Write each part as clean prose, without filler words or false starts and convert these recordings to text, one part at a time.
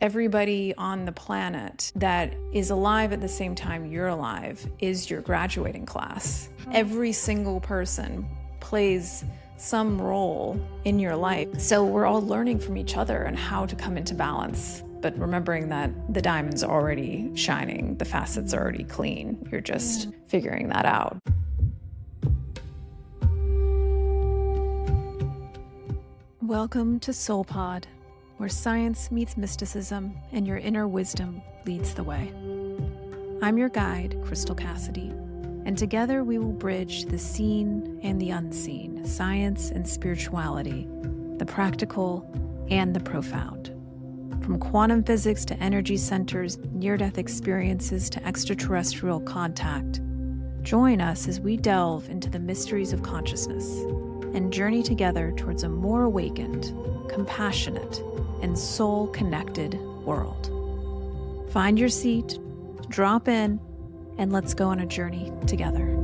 Everybody on the planet that is alive at the same time you're alive is your graduating class. Every single person plays some role in your life. So we're all learning from each other and how to come into balance. But remembering that the diamond's already shining, the facet's already clean. You're just figuring that out. Welcome to Soul Pod, where science meets mysticism and your inner wisdom leads the way. I'm your guide, Crystal Cassidy, and together we will bridge the seen and the unseen, science and spirituality, the practical and the profound. From quantum physics to energy centers, near-death experiences to extraterrestrial contact, join us as we delve into the mysteries of consciousness and journey together towards a more awakened, compassionate, and soul-connected world. Find your seat, drop in, and let's go on a journey together.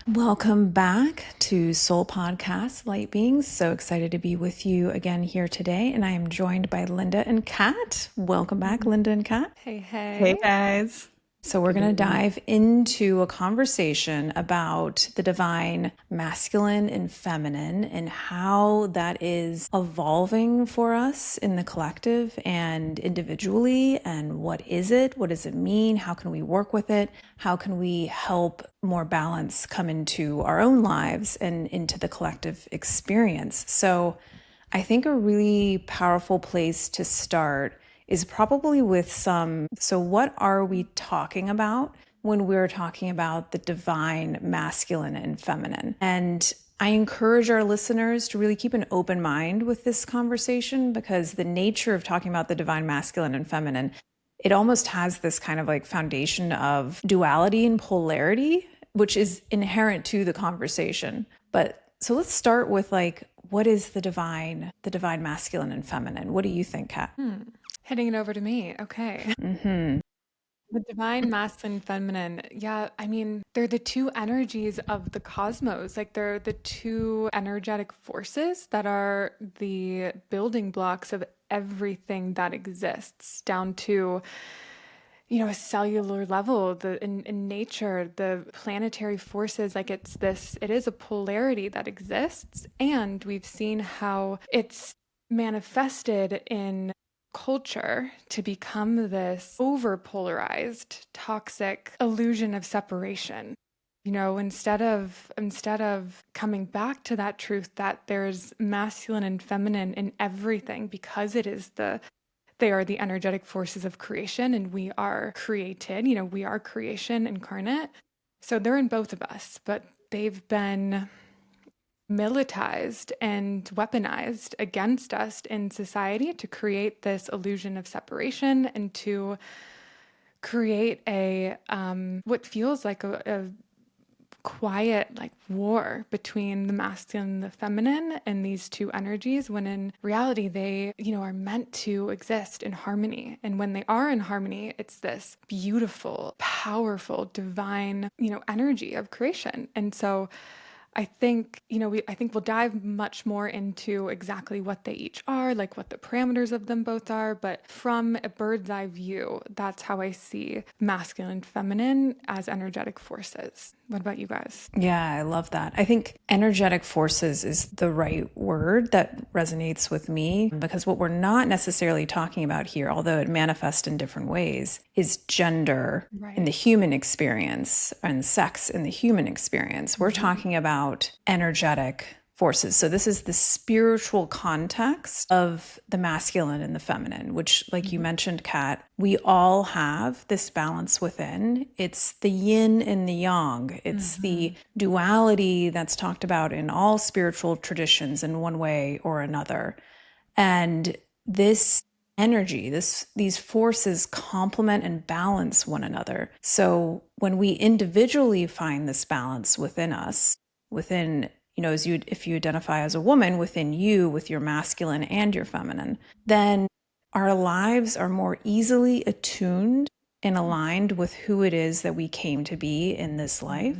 Welcome back to Soul Podcast, Light Beings. So excited to be with you again here today. And I am joined by Linda and Cat. Welcome back, Linda and Cat. Hey, hey. Hey, guys. So we're going to dive into a conversation about the divine masculine and feminine and how that is evolving for us in the collective and individually. And what is it? What does it mean? How can we work with it? How can we help more balance come into our own lives and into the collective experience? So I think a really powerful place to start is probably with so what are we talking about when we're talking about the divine masculine and feminine? And I encourage our listeners to really keep an open mind with this conversation, because the nature of talking about the divine masculine and feminine, it almost has this kind of like foundation of duality and polarity, which is inherent to the conversation. But so let's start with like, what is the divine masculine and feminine? What do you think, Kat? Hitting it over to me. Okay. The divine masculine, feminine. Yeah, I mean, they're the two energies of the cosmos. Like they're the two energetic forces that are the building blocks of everything that exists, down to, you know, a cellular level, in nature, the planetary forces. Like it is a polarity that exists. And we've seen how it's manifested in culture to become this over-polarized, toxic illusion of separation. You know, instead of coming back to that truth that there's masculine and feminine in everything, because they are the energetic forces of creation, and we are created, you know, we are creation incarnate. So they're in both of us, but they've been militarized and weaponized against us in society to create this illusion of separation and to create a what feels like a quiet like war between the masculine and the feminine and these two energies, when in reality they, you know, are meant to exist in harmony. And when they are in harmony, it's this beautiful, powerful, divine, you know, energy of creation. And so I think, you know, I think we'll dive much more into exactly what they each are, like what the parameters of them both are. But from a bird's eye view, that's how I see masculine and feminine as energetic forces. What about you guys? Yeah, I love that. I think energetic forces is the right word that resonates with me, because what we're not necessarily talking about here, although it manifests in different ways, is gender in the human experience and sex in the human experience. We're talking about energetic forces. So this is the spiritual context of the masculine and the feminine, which, like you mentioned, Kat, we all have this balance within. It's the yin and the yang. It's the duality that's talked about in all spiritual traditions in one way or another. And this energy, these forces complement and balance one another. So when we individually find this balance within us, within, you know, if you identify as a woman, within you, with your masculine and your feminine, then our lives are more easily attuned and aligned with who it is that we came to be in this life.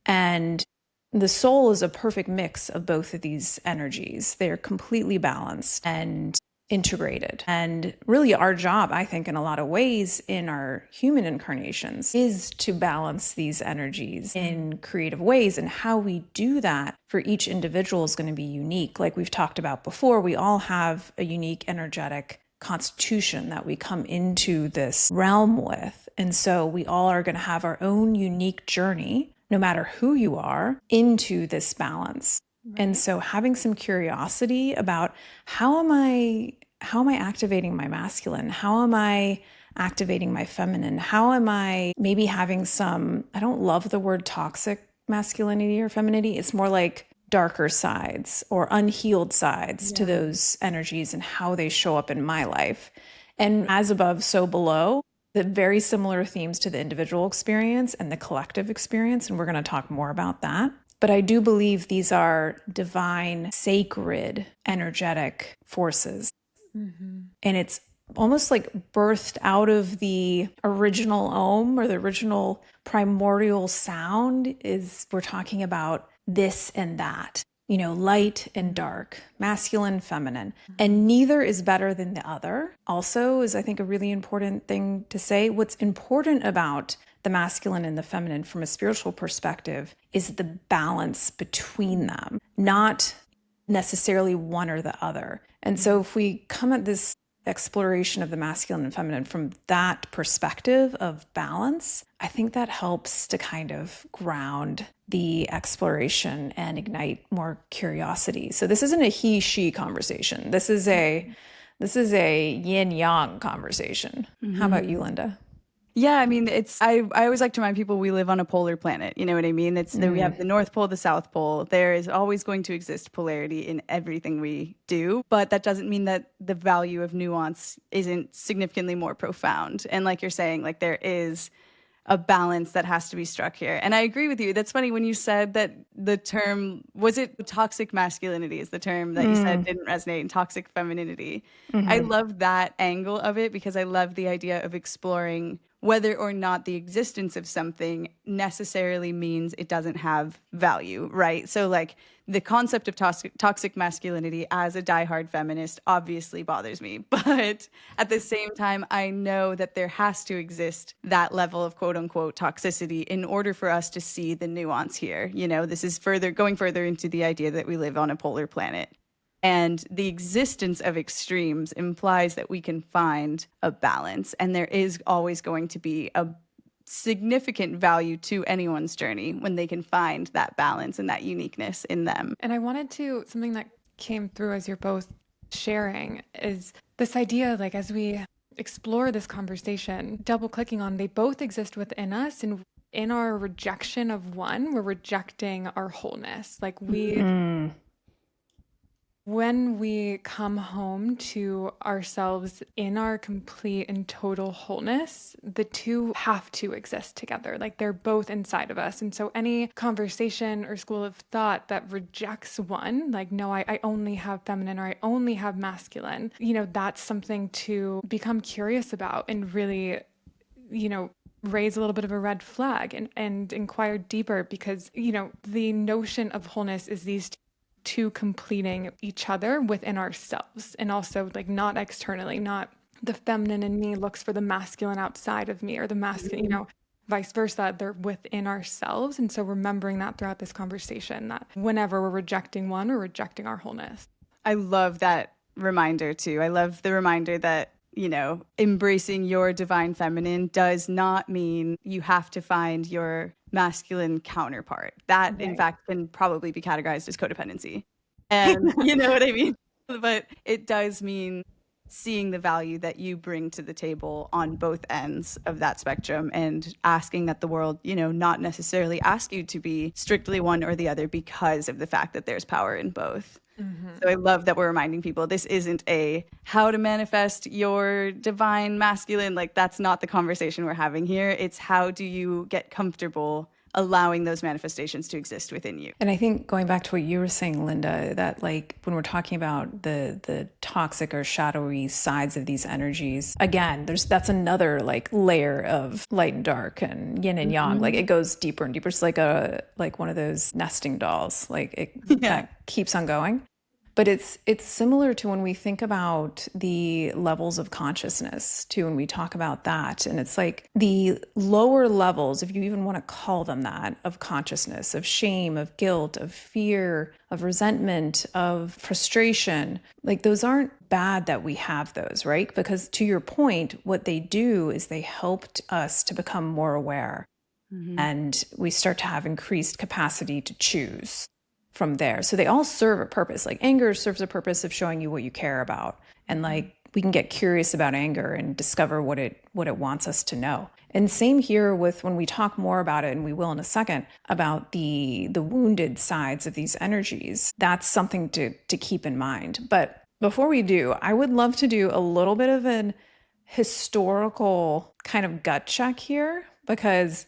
And the soul is a perfect mix of both of these energies. They're completely balanced and integrated. And really our job, I think, in a lot of ways in our human incarnations is to balance these energies in creative ways. And how we do that for each individual is going to be unique. Like we've talked about before, we all have a unique energetic constitution that we come into this realm with. And so we all are going to have our own unique journey, no matter who you are, into this balance. Right. And so having some curiosity about how am I activating my masculine? How am I activating my feminine? How am I maybe having some, I don't love the word toxic masculinity or femininity. It's more like darker sides or unhealed sides to those energies and how they show up in my life. And as above, so below, the very similar themes to the individual experience and the collective experience. And we're going to talk more about that. But I do believe these are divine, sacred, energetic forces. Mm-hmm. And it's almost like birthed out of the original Om, or the original primordial sound. Is we're talking about this and that, light and dark, masculine, feminine, and neither is better than the other. Also is, I think, a really important thing to say. What's important about the masculine and the feminine from a spiritual perspective is the balance between them, not necessarily one or the other. And so if we come at this exploration of the masculine and feminine from that perspective of balance, I think that helps to kind of ground the exploration and ignite more curiosity. So this isn't a he-she conversation. This is a yin-yang conversation. Mm-hmm. How about you, Linda? Yeah, I mean, I always like to remind people we live on a polar planet. You know what I mean? We have the North Pole, the South Pole. There is always going to exist polarity in everything we do, but that doesn't mean that the value of nuance isn't significantly more profound. And like you're saying, like there is a balance that has to be struck here. And I agree with you. That's funny when you said that the term, was it toxic masculinity is the term that you said didn't resonate, and toxic femininity. Mm-hmm. I love that angle of it because I love the idea of exploring whether or not the existence of something necessarily means it doesn't have value, right? So like the concept of toxic masculinity as a diehard feminist obviously bothers me. But at the same time, I know that there has to exist that level of quote unquote toxicity in order for us to see the nuance here. This is going further into the idea that we live on a polar planet. And the existence of extremes implies that we can find a balance. And there is always going to be a significant value to anyone's journey when they can find that balance and that uniqueness in them. And I wanted to, something that came through as you're both sharing is this idea, like as we explore this conversation, double clicking on, they both exist within us. And in our rejection of one, we're rejecting our wholeness. Like when we come home to ourselves in our complete and total wholeness, the two have to exist together. Like they're both inside of us. And so any conversation or school of thought that rejects one, like, no, I only have feminine or I only have masculine, that's something to become curious about and really, raise a little bit of a red flag and inquire deeper, because, the notion of wholeness is these two completing each other within ourselves, and also like not externally, not the feminine in me looks for the masculine outside of me, or the masculine, vice versa. They're within ourselves. And so remembering that throughout this conversation, that whenever we're rejecting one, we're rejecting our wholeness. I love that reminder too. I love the reminder that embracing your divine feminine does not mean you have to find your masculine counterpart. That, right, in fact, can probably be categorized as codependency. And you know what I mean? But it does mean seeing the value that you bring to the table on both ends of that spectrum, and asking that the world, not necessarily ask you to be strictly one or the other because of the fact that there's power in both. Mm-hmm. So I love that we're reminding people this isn't a how to manifest your divine masculine. Like that's not the conversation we're having here. It's how do you get comfortable allowing those manifestations to exist within you. And I think going back to what you were saying, Linda, that like when we're talking about the toxic or shadowy sides of these energies, again, that's another like layer of light and dark and yin and yang. Like it goes deeper and deeper. It's like one of those nesting dolls. Like that keeps on going. But it's similar to when we think about the levels of consciousness too, when we talk about that. And it's like the lower levels, if you even want to call them that, of consciousness, of shame, of guilt, of fear, of resentment, of frustration, like those aren't bad that we have those, right? Because to your point, what they do is they helped us to become more aware. And we start to have increased capacity to choose from there. So they all serve a purpose. Like anger serves a purpose of showing you what you care about. And like we can get curious about anger and discover what it wants us to know. And same here with when we talk more about it, and we will in a second, about the wounded sides of these energies. That's something to keep in mind. But before we do, I would love to do a little bit of an historical kind of gut check here, because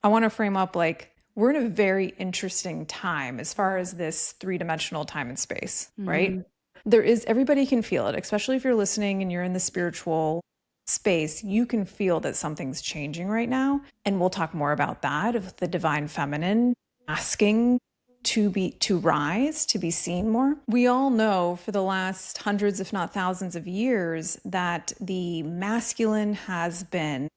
I want to frame up like we're in a very interesting time as far as this three-dimensional time and space, right? Everybody can feel it, especially if you're listening and you're in the spiritual space, you can feel that something's changing right now. And we'll talk more about that, of the divine feminine asking to rise, to be seen more. We all know for the last hundreds, if not thousands of years, that the masculine has been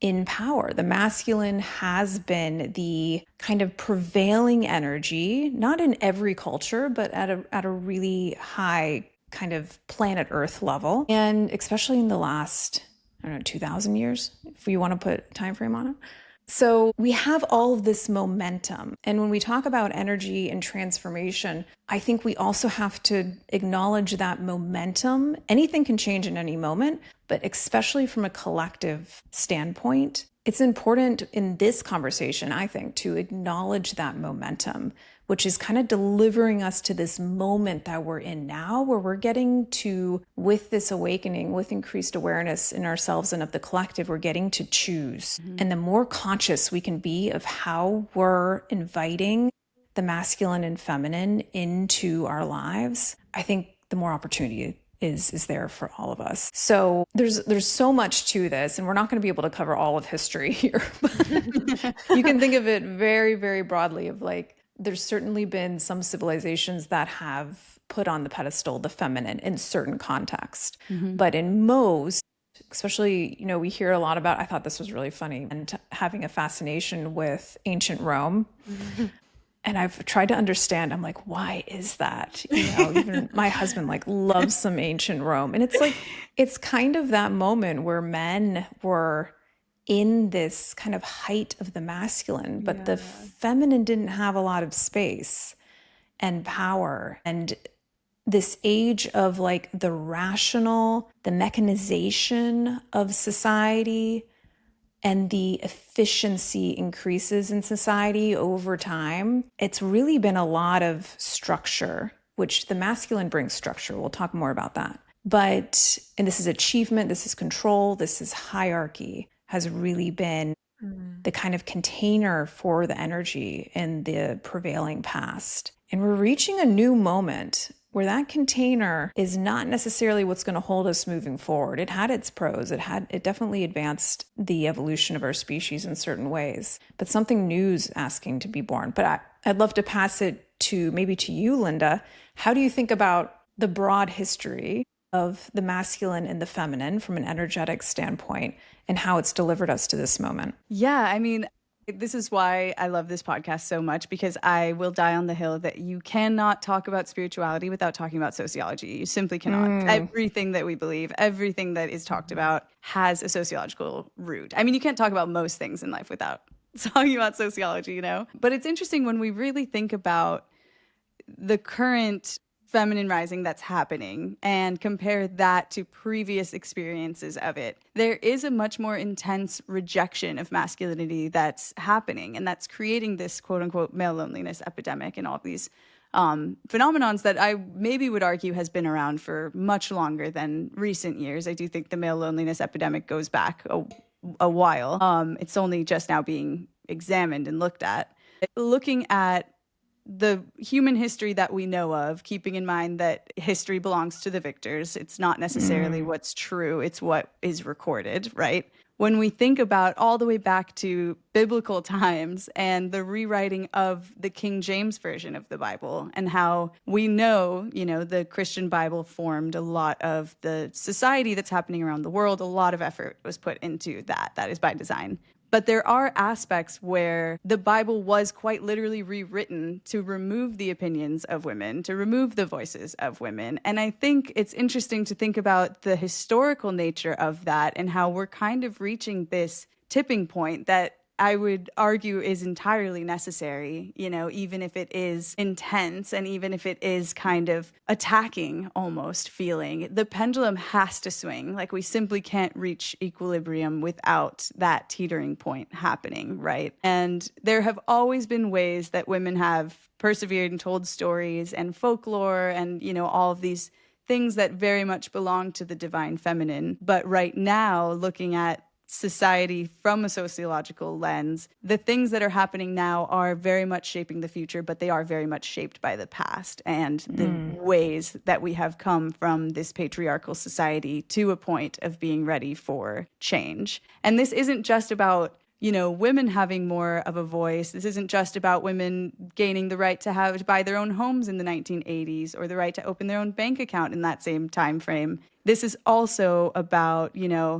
in power. The masculine has been the kind of prevailing energy, not in every culture, but at a really high kind of planet Earth level. And especially in the last, 2,000 years, if you want to put a time frame on it. So we have all of this momentum. And when we talk about energy and transformation, I think we also have to acknowledge that momentum. Anything can change in any moment, but especially from a collective standpoint, it's important in this conversation, I think, to acknowledge that momentum, which is kind of delivering us to this moment that we're in now, where we're getting to, with this awakening, with increased awareness in ourselves and of the collective, we're getting to choose. And the more conscious we can be of how we're inviting the masculine and feminine into our lives, I think the more opportunity is there for all of us. So there's so much to this, and we're not going to be able to cover all of history here. You can think of it very, very broadly of like, there's certainly been some civilizations that have put on the pedestal the feminine in certain context. But in most, especially, we hear a lot about, I thought this was really funny, and having a fascination with ancient Rome. And I've tried to understand, I'm like, why is that? Even my husband like loves some ancient Rome. And it's like, it's kind of that moment where men were in this kind of height of the masculine, but the feminine didn't have a lot of space and power. And this age of like the rational, the mechanization of society, and the efficiency increases in society over time, it's really been a lot of structure, which the masculine brings structure. We'll talk more about that. But, and this is achievement, this is control, this is hierarchy, has really been the kind of container for the energy in the prevailing past. And we're reaching a new moment where that container is not necessarily what's going to hold us moving forward. It had its pros. It definitely advanced the evolution of our species in certain ways, but something new's asking to be born. But I'd love to pass it to you, Linda. How do you think about the broad history of the masculine and the feminine from an energetic standpoint, and how it's delivered us to this moment? Yeah, this is why I love this podcast so much, because I will die on the hill that you cannot talk about spirituality without talking about sociology. You simply cannot. Everything that we believe, everything that is talked about has a sociological root. You can't talk about most things in life without talking about sociology, But it's interesting when we really think about the current feminine rising that's happening and compare that to previous experiences of it, there is a much more intense rejection of masculinity that's happening, and that's creating this quote unquote male loneliness epidemic and all of these phenomenons that I maybe would argue has been around for much longer than recent years. I do think the male loneliness epidemic goes back a while. It's only just now being examined and looked at. Looking at the human history that we know of, keeping in mind that history belongs to the victors. It's not necessarily what's true, it's what is recorded, right? When we think about all the way back to biblical times and the rewriting of the King James Version of the Bible, and how we know, the Christian Bible formed a lot of the society that's happening around the world, a lot of effort was put into that. That is by design. But there are aspects where the Bible was quite literally rewritten to remove the opinions of women, to remove the voices of women. And I think it's interesting to think about the historical nature of that and how we're kind of reaching this tipping point that I would argue is entirely necessary, even if it is intense and even if it is kind of attacking almost feeling. The pendulum has to swing. Like, we simply can't reach equilibrium without that teetering point happening, right? And there have always been ways that women have persevered and told stories and folklore and, all of these things that very much belong to the divine feminine. But right now, looking at society from a sociological lens, the things that are happening now are very much shaping the future, but they are very much shaped by the past and the ways that we have come from this patriarchal society to a point of being ready for change. And this isn't just about women having more of a voice. This isn't just about women gaining the right to buy their own homes in the 1980s or the right to open their own bank account in that same time frame. This is also about,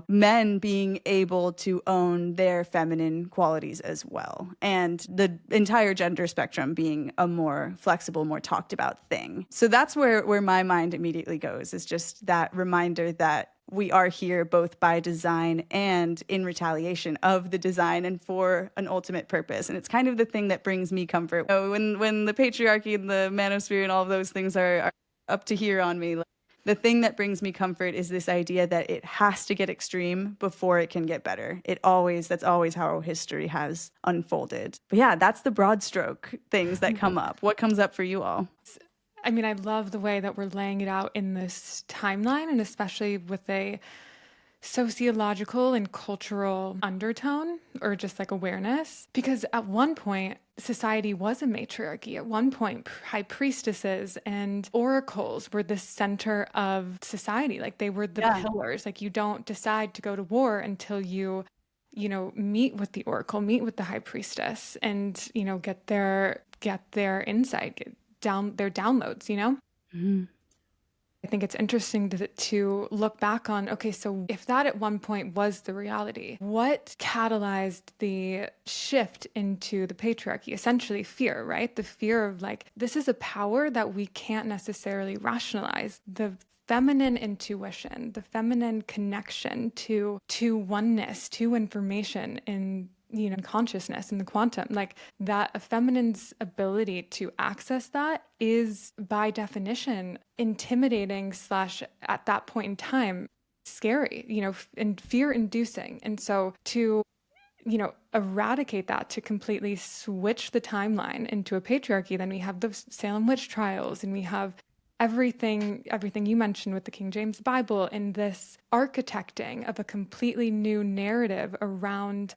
men being able to own their feminine qualities as well. And the entire gender spectrum being a more flexible, more talked about thing. So that's where my mind immediately goes, is just that reminder that we are here both by design and in retaliation of the design and for an ultimate purpose. And it's kind of the thing that brings me comfort. When the patriarchy and the manosphere and all of those things are up to here on me, the thing that brings me comfort is this idea that it has to get extreme before it can get better. That's always how history has unfolded. But yeah, that's the broad stroke things that come up. What comes up for you all? I mean, I love the way that we're laying it out in this timeline, and especially with a sociological and cultural undertone, or just like awareness. Because at one point, society was a matriarchy. At one point, high priestesses and oracles were the center of society. Like, they were the pillars. Like, you don't decide to go to war until you meet with the oracle, meet with the high priestess, and, get their insight, their downloads, Mm-hmm. I think it's interesting to look back on, okay, so if that at one point was the reality, what catalyzed the shift into the patriarchy? Essentially fear, right? The fear of, like, this is a power that we can't necessarily rationalize. The feminine intuition, the feminine connection to oneness, to information in consciousness and the quantum, like that, a feminine's ability to access that is by definition intimidating / at that point in time scary, and fear inducing. And so to eradicate that, to completely switch the timeline into a patriarchy, then we have the Salem witch trials, and we have everything you mentioned with the King James Bible, and this architecting of a completely new narrative around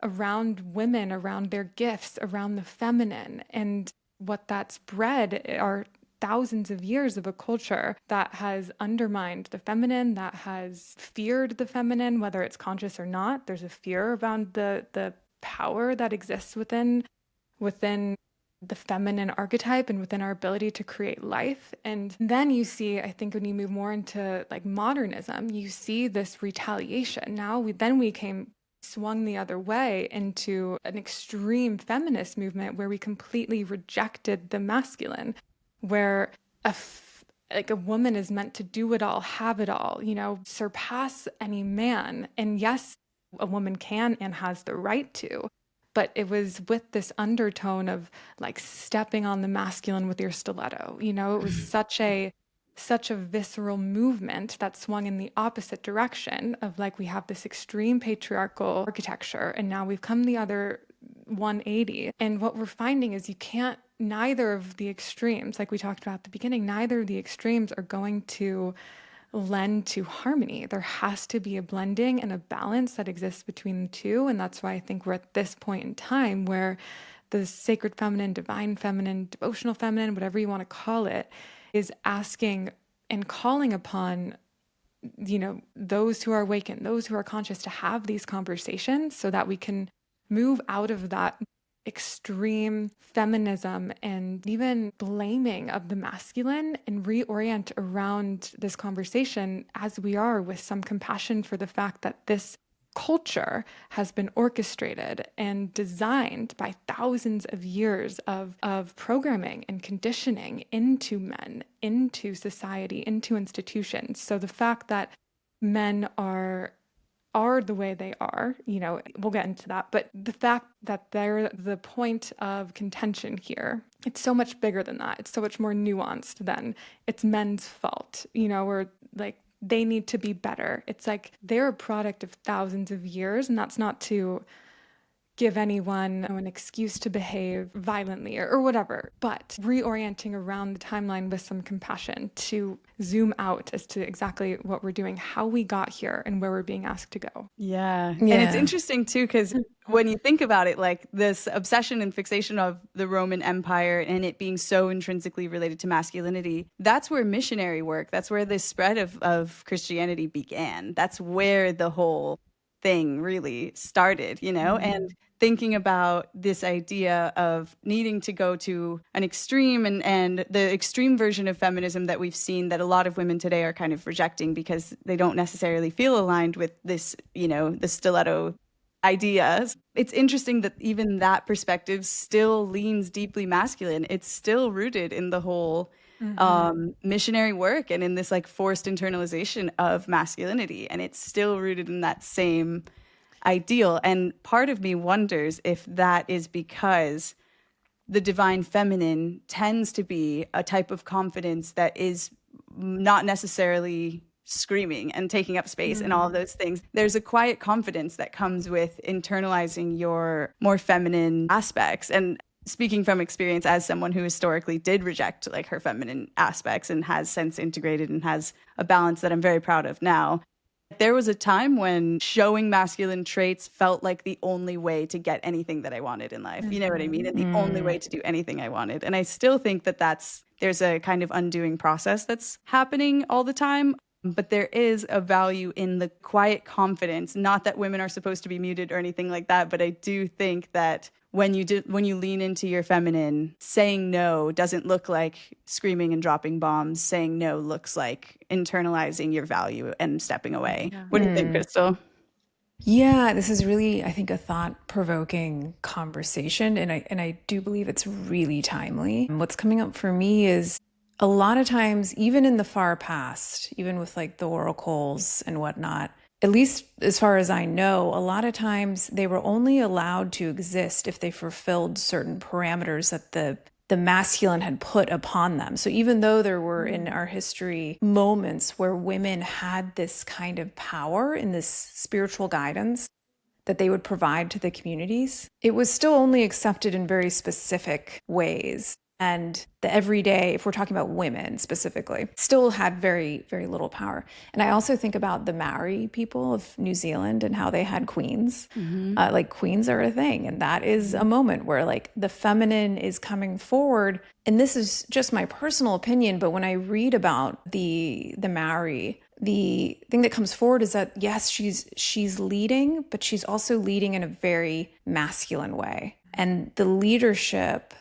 women, around their gifts, around the feminine. And what that's bred are thousands of years of a culture that has undermined the feminine, that has feared the feminine, whether it's conscious or not. There's a fear around the power that exists within the feminine archetype and within our ability to create life. And then you see, I think, when you move more into like modernism, you see this retaliation. Now we swung the other way into an extreme feminist movement where we completely rejected the masculine, where a woman is meant to do it all, have it all, surpass any man. And yes, a woman can and has the right to, but it was with this undertone of like stepping on the masculine with your stiletto. It was such a visceral movement that swung in the opposite direction of, like, we have this extreme patriarchal architecture, and now we've come the other 180. And what we're finding is neither of the extremes, like we talked about at the beginning, neither of the extremes are going to lend to harmony. There has to be a blending and a balance that exists between the two. And that's why I think we're at this point in time where the sacred feminine, divine feminine, devotional feminine, whatever you want to call it, is asking and calling upon, those who are awakened, those who are conscious, to have these conversations so that we can move out of that extreme feminism and even blaming of the masculine and reorient around this conversation as we are, with some compassion for the fact that this culture has been orchestrated and designed by thousands of years of programming and conditioning into men, into society, into institutions. So the fact that men are the way they are, we'll get into that. But the fact that they're the point of contention here, it's so much bigger than that. It's so much more nuanced than it's men's fault, or like they need to be better. It's like they're a product of thousands of years, and that's not to give anyone an excuse to behave violently or whatever, but reorienting around the timeline with some compassion to zoom out as to exactly what we're doing, how we got here, and where we're being asked to go. Yeah. And it's interesting too, because when you think about it, like this obsession and fixation of the Roman Empire and it being so intrinsically related to masculinity, that's where missionary work, that's where the spread of Christianity began. That's where the whole thing really started, and thinking about this idea of needing to go to an extreme and the extreme version of feminism that we've seen that a lot of women today are kind of rejecting because they don't necessarily feel aligned with this, the stiletto ideas. It's interesting that even that perspective still leans deeply masculine. It's still rooted in the whole missionary work and in this like forced internalization of masculinity. And it's still rooted in that same ideal. And part of me wonders if that is because the divine feminine tends to be a type of confidence that is not necessarily screaming and taking up space and all of those things. There's a quiet confidence that comes with internalizing your more feminine aspects. And speaking from experience as someone who historically did reject like her feminine aspects and has since integrated and has a balance that I'm very proud of now, there was a time when showing masculine traits felt like the only way to get anything that I wanted in life. You know what I mean? And the only way to do anything I wanted. And I still think that there's a kind of undoing process that's happening all the time. But there is a value in the quiet confidence. Not that women are supposed to be muted or anything like that, but I do think that when you lean into your feminine, saying no doesn't look like screaming and dropping bombs. Saying no looks like internalizing your value and stepping away. Yeah. What do you think, Crystal? Yeah, this is really, I think, a thought-provoking conversation, and I do believe it's really timely. What's coming up for me is a lot of times, even in the far past, even with like the oracles and whatnot, at least as far as I know, a lot of times they were only allowed to exist if they fulfilled certain parameters that the masculine had put upon them. So even though there were in our history moments where women had this kind of power in this spiritual guidance that they would provide to the communities, it was still only accepted in very specific ways. And the everyday, if we're talking about women specifically, still had very, very little power. And I also think about the Maori people of New Zealand and how they had queens. Like queens are a thing. And that is a moment where like the feminine is coming forward. And this is just my personal opinion, but when I read about the Maori, the thing that comes forward is that, yes, she's leading, but she's also leading in a very masculine way. And the leadership,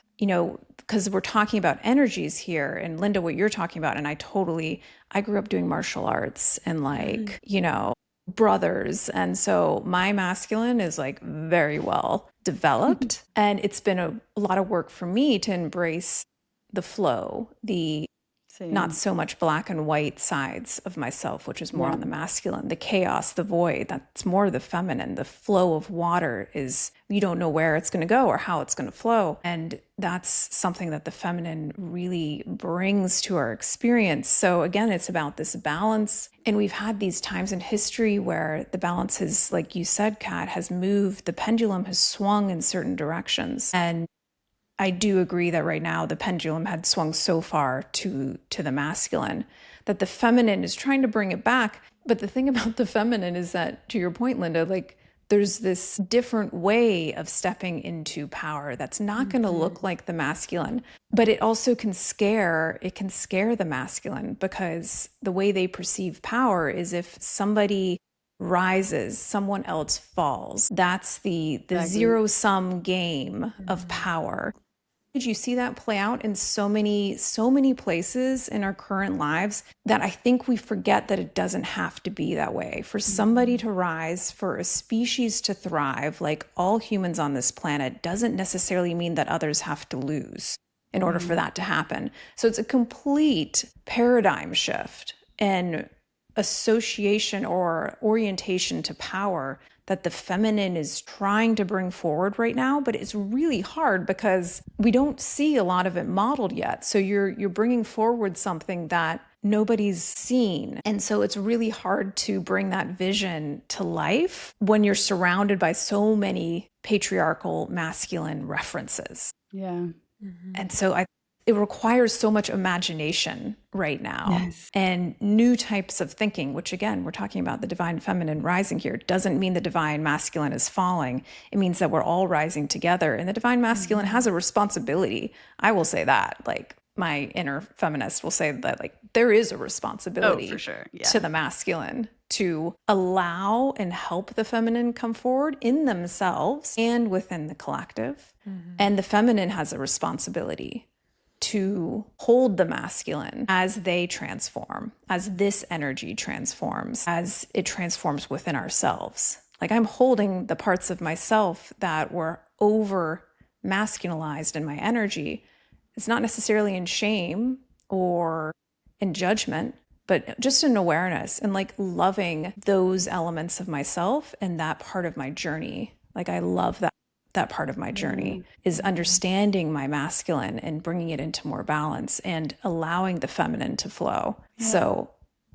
because we're talking about energies here, and Linda, what you're talking about, and I grew up doing martial arts and like, brothers. And so my masculine is like very well developed. And it's been a lot of work for me to embrace the flow, not so much black and white sides of myself, which is more on the masculine, the chaos, the void, that's more the feminine. The flow of water is, you don't know where it's going to go or how it's going to flow. And that's something that the feminine really brings to our experience. So again, it's about this balance. And we've had these times in history where the balance has, like you said, Kat, has moved, the pendulum has swung in certain directions. And I do agree that right now the pendulum had swung so far to the masculine. that the feminine is trying to bring it back. But the thing about the feminine is that, to your point, Linda, like there's this different way of stepping into power that's not going to look like the masculine, but it also can scare the masculine, because the way they perceive power is if somebody rises, someone else falls. That's the zero-sum game of power. Did you see that play out in so many places in our current lives that I think we forget that it doesn't have to be that way? For somebody to rise, for a species to thrive, like all humans on this planet, doesn't necessarily mean that others have to lose in order for that to happen. So it's a complete paradigm shift and association or orientation to power that the feminine is trying to bring forward right now, but it's really hard because we don't see a lot of it modeled yet. So you're bringing forward something that nobody's seen. And so it's really hard to bring that vision to life when you're surrounded by so many patriarchal masculine references. Yeah. And so it requires so much imagination right now and new types of thinking, which again, we're talking about the divine feminine rising here. It doesn't mean the divine masculine is falling. It means that we're all rising together, and the divine masculine has a responsibility. I will say that, like my inner feminist will say that, like there is a responsibility for sure. to the masculine to allow and help the feminine come forward in themselves and within the collective. And the feminine has a responsibility to hold the masculine as they transform, as this energy transforms, as it transforms within ourselves. Like I'm holding the parts of myself that were over masculinized in my energy. It's not necessarily in shame or in judgment, but just in awareness and like loving those elements of myself and that part of my journey. Like I love that part of my journey is understanding my masculine and bringing it into more balance and allowing the feminine to flow. So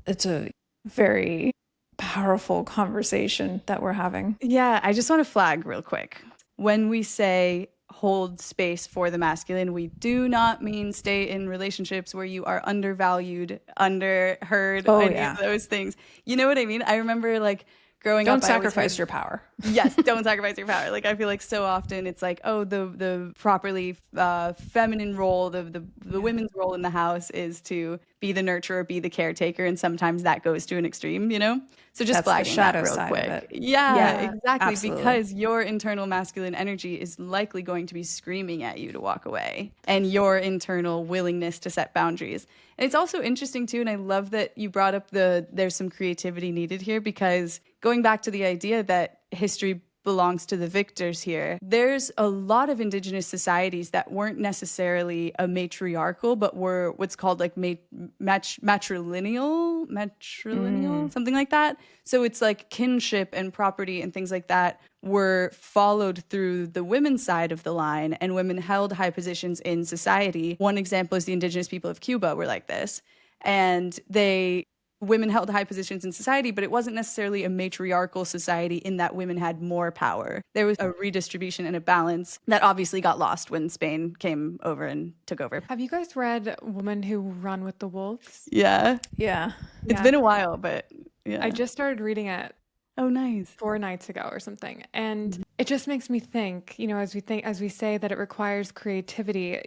it's a very powerful conversation that we're having. Yeah, I just want to flag real quick. When we say hold space for the masculine, we do not mean stay in relationships where you are undervalued, underheard, of those things. You know what I mean? I remember like growing up, don't sacrifice your power. Yes, don't sacrifice your power. Like I feel like so often it's like, oh, the properly feminine role, the women's role in the house is to be the nurturer, be the caretaker, and sometimes that goes to an extreme, you know. So just That's flagging the shadow that real side quick. of it. Yeah, exactly. Absolutely. Because your internal masculine energy is likely going to be screaming at you to walk away, and your internal willingness to set boundaries. And it's also interesting too, and I love that you brought up there's some creativity needed here, because going back to the idea that history belongs to the victors here, there's a lot of indigenous societies that weren't necessarily a matriarchal, but were what's called like matrilineal, something like that. So it's like kinship and property and things like that were followed through the women's side of the line, and women held high positions in society. One example is the indigenous people of Cuba were like this, and women held high positions in society, but it wasn't necessarily a matriarchal society in that women had more power. There was a redistribution and a balance that obviously got lost when Spain came over and took over. Have you guys read Woman Who Run with the Wolves? Yeah. It's been a while, but yeah. I just started reading it. Oh, nice. 4 nights ago or something. And it just makes me think, as we say that it requires creativity,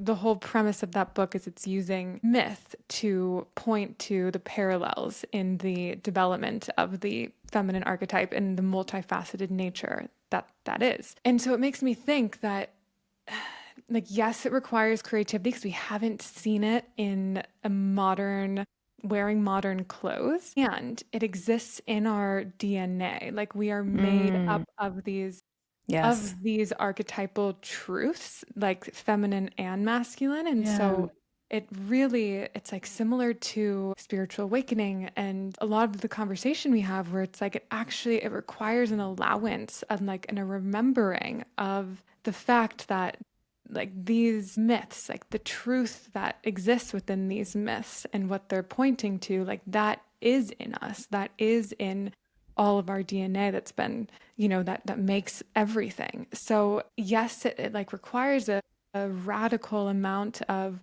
the whole premise of that book is it's using myth to point to the parallels in the development of the feminine archetype and the multifaceted nature that is. And so it makes me think that, like, yes, it requires creativity because we haven't seen it in wearing modern clothes, and it exists in our DNA. Like we are made up of these archetypal truths, like feminine and masculine. And so it's like similar to spiritual awakening and a lot of the conversation we have, where it's like it requires an allowance and a remembering of the fact that like these myths, like the truth that exists within these myths and what they're pointing to, like that is in us, that is in all of our DNA, that's been, that makes everything. So yes, it like requires a a radical amount of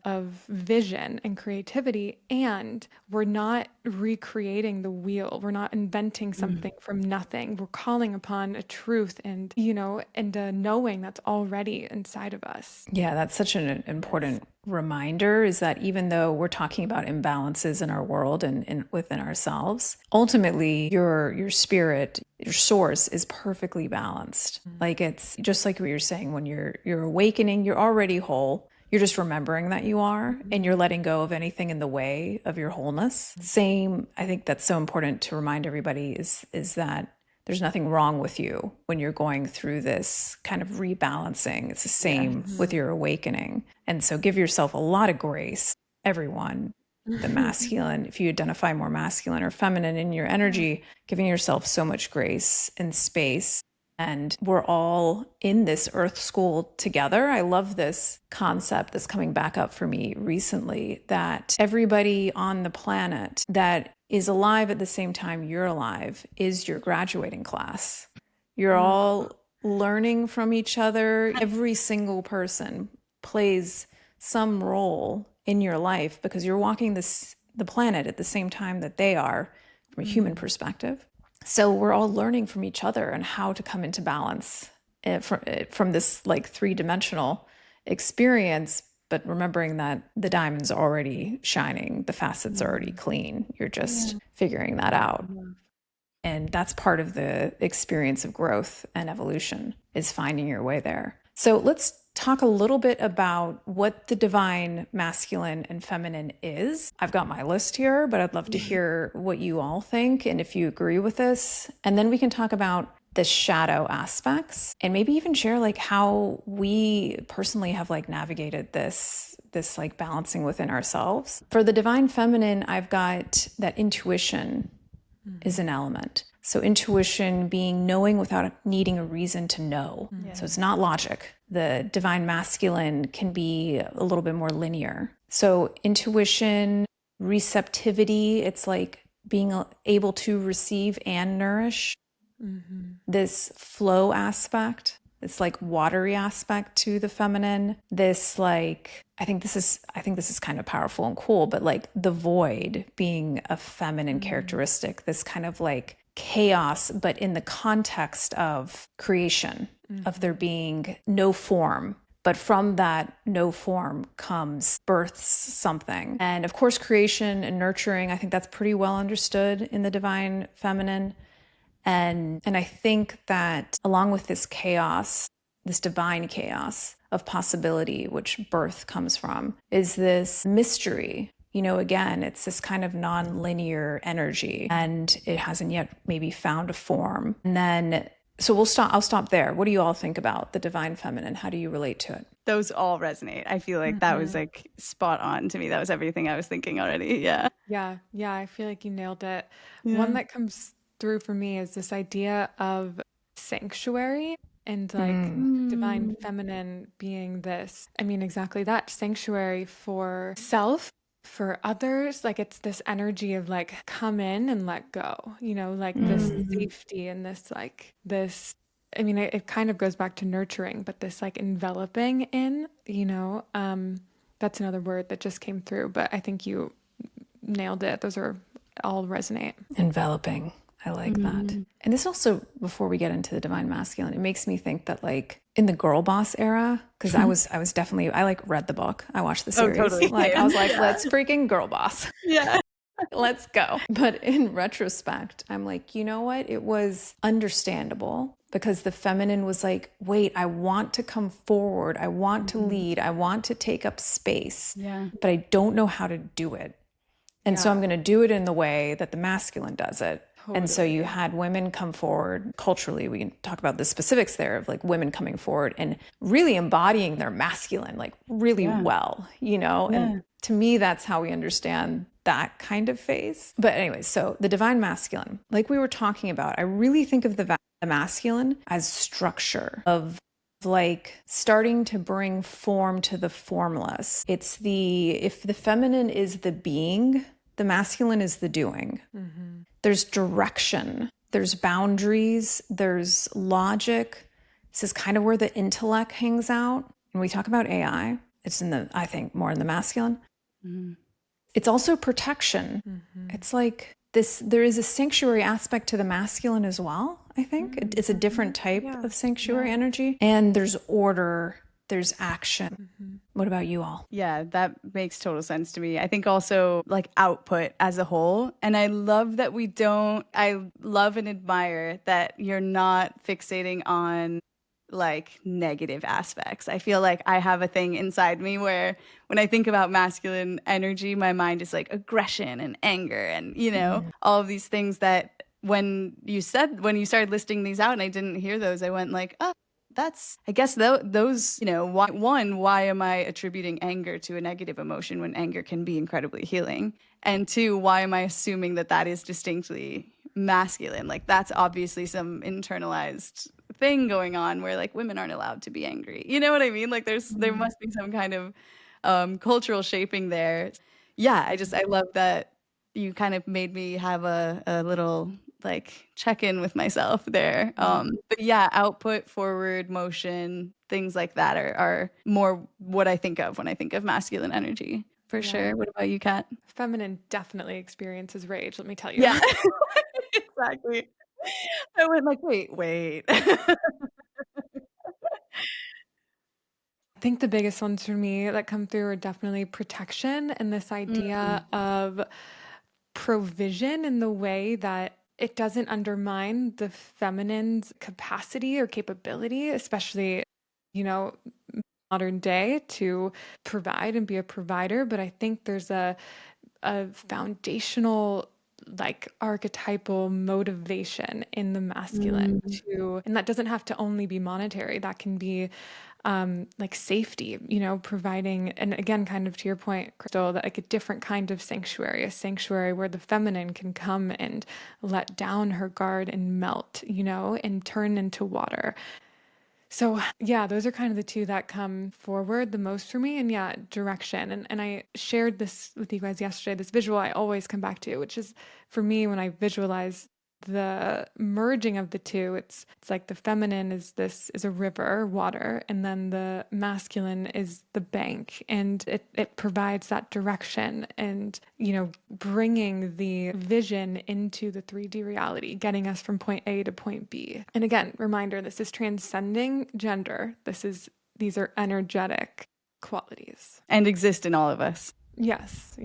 vision and creativity, and we're not recreating the wheel. We're not inventing something from nothing. We're calling upon a truth and, and a knowing that's already inside of us. Yeah, that's such an important reminder, is that even though we're talking about imbalances in our world and within ourselves, ultimately your spirit, your source is perfectly balanced. Like, it's just like what you're saying, when you're awakening, you're already whole. You're just remembering that you are, and you're letting go of anything in the way of your wholeness. Same, I think that's so important to remind everybody, is that there's nothing wrong with you when you're going through this kind of rebalancing. It's the same with your awakening. And so give yourself a lot of grace, everyone. The masculine, if you identify more masculine or feminine in your energy, giving yourself so much grace and space. And we're all in this earth school together. I love this concept that's coming back up for me recently, that everybody on the planet that is alive at the same time you're alive is your graduating class. You're all learning from each other. Every single person plays some role in your life because you're walking the planet at the same time that they are, from a human perspective. So we're all learning from each other and how to come into balance from this like three-dimensional experience, but remembering that the diamond's already shining, the facet's already clean. You're just figuring that out. And that's part of the experience of growth and evolution, is finding your way there. So let's talk a little bit about what the divine masculine and feminine is. I've got my list here, but I'd love to hear what you all think and if you agree with this. And then we can talk about the shadow aspects and maybe even share like how we personally have like navigated this like balancing within ourselves. For the divine feminine, I've got that intuition is an element. So intuition being knowing without needing a reason to know. So it's not logic. The divine masculine can be a little bit more linear. So intuition, receptivity, it's like being able to receive and nourish. This flow aspect, this like watery aspect to the feminine. This like, I think this is kind of powerful and cool, but like the void being a feminine characteristic, this kind of like chaos, but in the context of creation, of there being no form. But from that no form comes births something. And of course, creation and nurturing, I think that's pretty well understood in the divine feminine. And I think that along with this chaos, this divine chaos of possibility, which birth comes from, is this mystery. Again, it's this kind of non-linear energy, and it hasn't yet maybe found a form. And then, so I'll stop there. What do you all think about the divine feminine? How do you relate to it? Those all resonate. I feel like that was like spot on to me. That was everything I was thinking already. Yeah. Yeah. I feel like you nailed it. One that comes through for me is this idea of sanctuary, and like divine feminine being this, exactly that, sanctuary for self, for others. Like it's this energy of like come in and let go, like this safety and this like this, it kind of goes back to nurturing, but this like enveloping in, that's another word that just came through, but I think you nailed it. Those are all resonate. Enveloping. I like that. And this also, before we get into the divine masculine, it makes me think that like in the girl boss era, because I was definitely, I like read the book. I watched the series. Totally. Like I was like, let's freaking girl boss. Yeah. Let's go. But in retrospect, I'm like, you know what? It was understandable because the feminine was like, wait, I want to come forward. I want to lead. I want to take up space, but I don't know how to do it. And so I'm going to do it in the way that the masculine does it. And so you had women come forward culturally. We can talk about the specifics there of like women coming forward and really embodying their masculine, like really well, and to me, that's how we understand that kind of phase. But anyway, so the divine masculine, like we were talking about, I really think of the masculine as structure, of like starting to bring form to the formless. If the feminine is the being, the masculine is the doing. There's direction, there's boundaries, there's logic. This is kind of where the intellect hangs out. When we talk about AI, it's I think more in the masculine. It's also protection. It's like there is a sanctuary aspect to the masculine as well, I think. It's a different type of sanctuary energy. And there's order, there's action. What about you all? Yeah, that makes total sense to me. I think also like output as a whole. And I love that I love and admire that you're not fixating on like negative aspects. I feel like I have a thing inside me where when I think about masculine energy, my mind is like aggression and anger and, all of these things that when you started listing these out and I didn't hear those, I went like, oh, that's, I guess those, why am I attributing anger to a negative emotion when anger can be incredibly healing? And two, why am I assuming that is distinctly masculine? Like that's obviously some internalized thing going on where like women aren't allowed to be angry. You know what I mean? Like there must be some kind of cultural shaping there. Yeah, I love that you kind of made me have a little like check in with myself there. But yeah, output, forward motion, things like that are more what I think of when I think of masculine energy. For sure. What about you, Kat? Feminine definitely experiences rage, let me tell you. Yeah, exactly. I went like, wait. I think the biggest ones for me that come through are definitely protection and this idea of provision in the way that it doesn't undermine the feminine's capacity or capability, especially, modern day to provide and be a provider. But I think there's a foundational like archetypal motivation in the masculine to, and that doesn't have to only be monetary. That can be like safety, providing, and again, kind of to your point, Crystal, that like a different kind of sanctuary, a sanctuary where the feminine can come and let down her guard and melt, and turn into water. So yeah, those are kind of the two that come forward the most for me. And yeah, direction. And I shared this with you guys yesterday, this visual I always come back to, which is for me when I visualize the merging of the two, it's like the feminine is a river, water, and then the masculine is the bank, and it provides that direction and bringing the vision into the 3D reality, getting us from point A to point B. And again, reminder, this is transcending gender. These are energetic qualities And exist in all of us. Yes.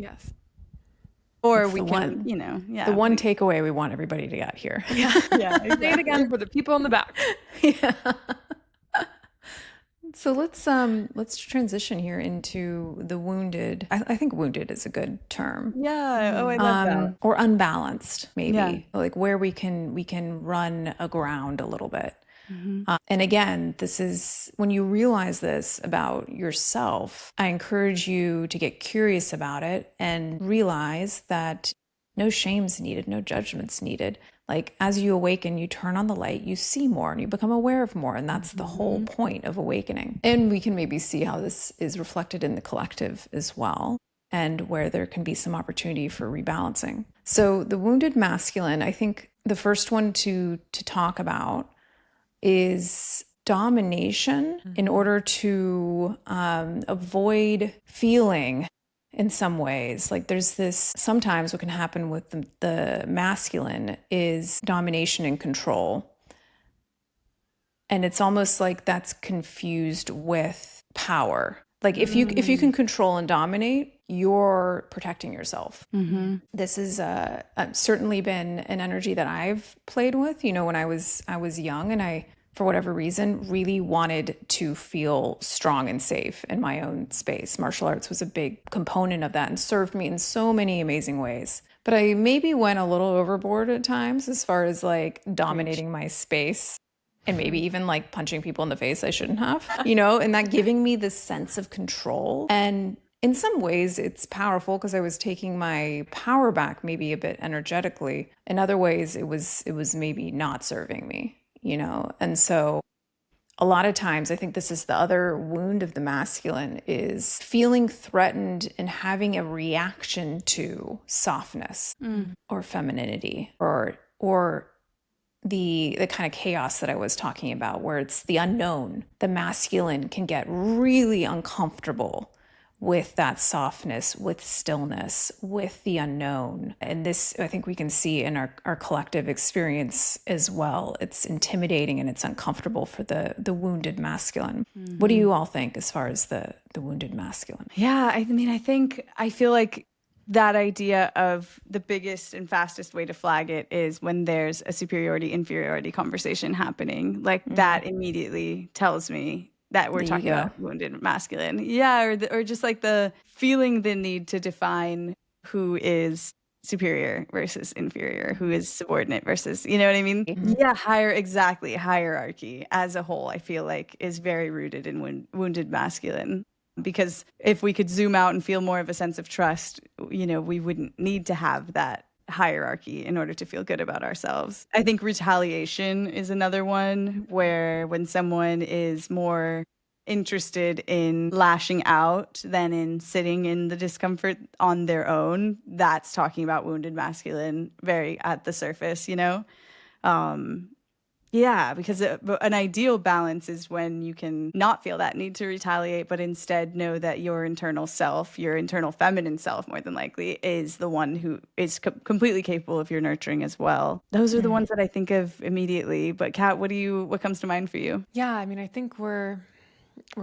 Or It's we the can, one, the one takeaway we want everybody to get here. Yeah. Exactly. Say it again for the people in the back. Yeah. So let's transition here into the wounded. I think wounded is a good term. Yeah. Oh, I love that. Or unbalanced, maybe. Yeah. Like where we can run aground a little bit. And again, this is when you realize this about yourself, I encourage you to get curious about it and realize that no shame's needed, no judgment's needed. Like as you awaken, you turn on the light, you see more and you become aware of more. And that's the whole point of awakening. And we can maybe see how this is reflected in the collective as well, and where there can be some opportunity for rebalancing. So the wounded masculine, I think the first one to talk about is domination in order to avoid feeling in some ways. Like there's this, sometimes what can happen with the masculine is domination and control. And it's almost like that's confused with power. Like if you can control and dominate, you're protecting yourself. This has certainly been an energy that I've played with. When I was young, and I, for whatever reason, really wanted to feel strong and safe in my own space. Martial arts was a big component of that and served me in so many amazing ways. But I maybe went a little overboard at times as far as like dominating my space. And maybe even like punching people in the face I shouldn't have, and that giving me this sense of control. And in some ways it's powerful because I was taking my power back maybe a bit energetically. In other ways it was maybe not serving me, And so a lot of times I think this is the other wound of the masculine, is feeling threatened and having a reaction to softness or femininity or the kind of chaos that I was talking about, where it's the unknown. The masculine can get really uncomfortable with that softness, with stillness, with the unknown. And this, I think we can see in our collective experience as well. It's intimidating and it's uncomfortable for the wounded masculine. What do you all think as far as the wounded masculine? Yeah, I mean, I feel like that idea of the biggest and fastest way to flag it is when there's a superiority inferiority conversation happening. Like that immediately tells me that we're The talking ego. about wounded masculine. Yeah, or just like the feeling the need to define who is superior versus inferior, who is subordinate versus, you know what I mean? Yeah, hierarchy as a whole, I feel like is very rooted in wounded masculine. Because if we could zoom out and feel more of a sense of trust, you know, we wouldn't need to have that hierarchy in order to feel good about ourselves. I think retaliation is another one where when someone is more interested in lashing out than in sitting in the discomfort on their own, that's talking about wounded masculine very at the surface, you know? Yeah, because an ideal balance is when you can not feel that need to retaliate, but instead know that your internal self, your internal feminine self, more than likely, is the one who is completely capable of your nurturing as well. Those are the ones that I think of immediately. But Kat, what comes to mind for you? Yeah, I mean, I think we're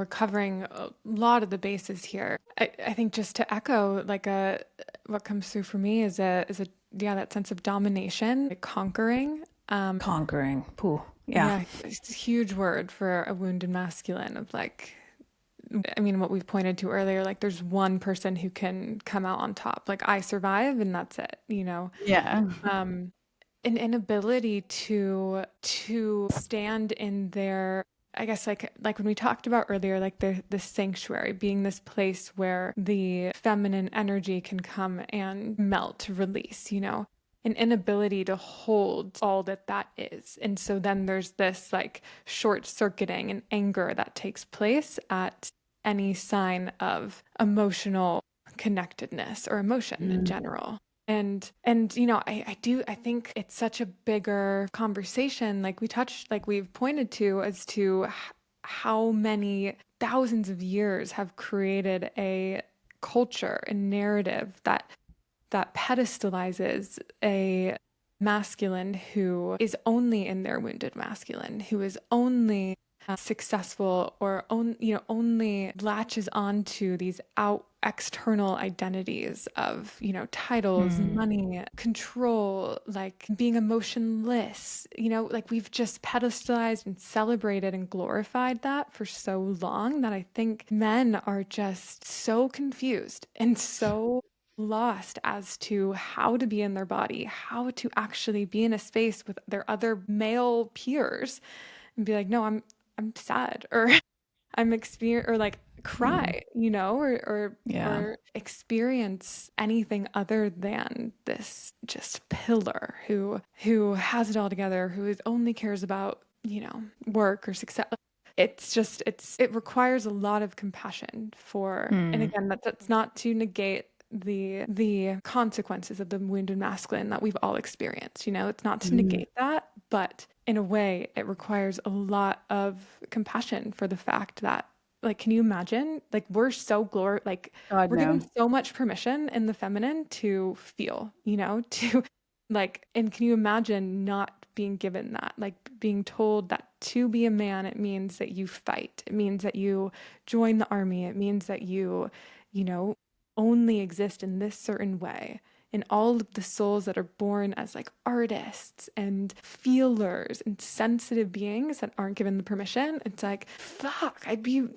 covering a lot of the bases here. I think just to echo, like what comes through for me is a that sense of domination, like conquering. Conquering. Pooh. Yeah. It's a huge word for a wounded masculine of like, I mean, what we've pointed to earlier, like there's one person who can come out on top. Like I survive and that's it, you know? Yeah. An inability to stand in their, I guess like when we talked about earlier, like the sanctuary being this place where the feminine energy can come and melt, release, you know? An inability to hold all that is. And so then there's this like short circuiting and anger that takes place at any sign of emotional connectedness or emotion in general. And you know, I think it's such a bigger conversation, like we've pointed to, as to how many thousands of years have created a culture and narrative that pedestalizes a masculine who is only in their wounded masculine, who is only successful or only latches onto these external identities of, you know, titles, money, control, like being emotionless, you know, like we've just pedestalized and celebrated and glorified that for so long that I think men are just so confused and so lost as to how to be in their body, how to actually be in a space with their other male peers and be like, no, I'm sad, or I'm or like cry, you know, or experience anything other than this just pillar who has it all together, who only cares about, you know, work or success. It requires a lot of compassion for, and again, that's not to negate the consequences of the wounded masculine that we've all experienced, you know, it's not to negate that, but in a way it requires a lot of compassion for the fact that, like, can you imagine, like, we're so like God, we're given no. so much permission in the feminine to feel, you know, to like, and can you imagine not being given that, like being told that to be a man, it means that you fight, it means that you join the army, it means that you know, only exist in this certain way. And all of the souls that are born as like artists and feelers and sensitive beings that aren't given the permission, it's like, fuck, I'd be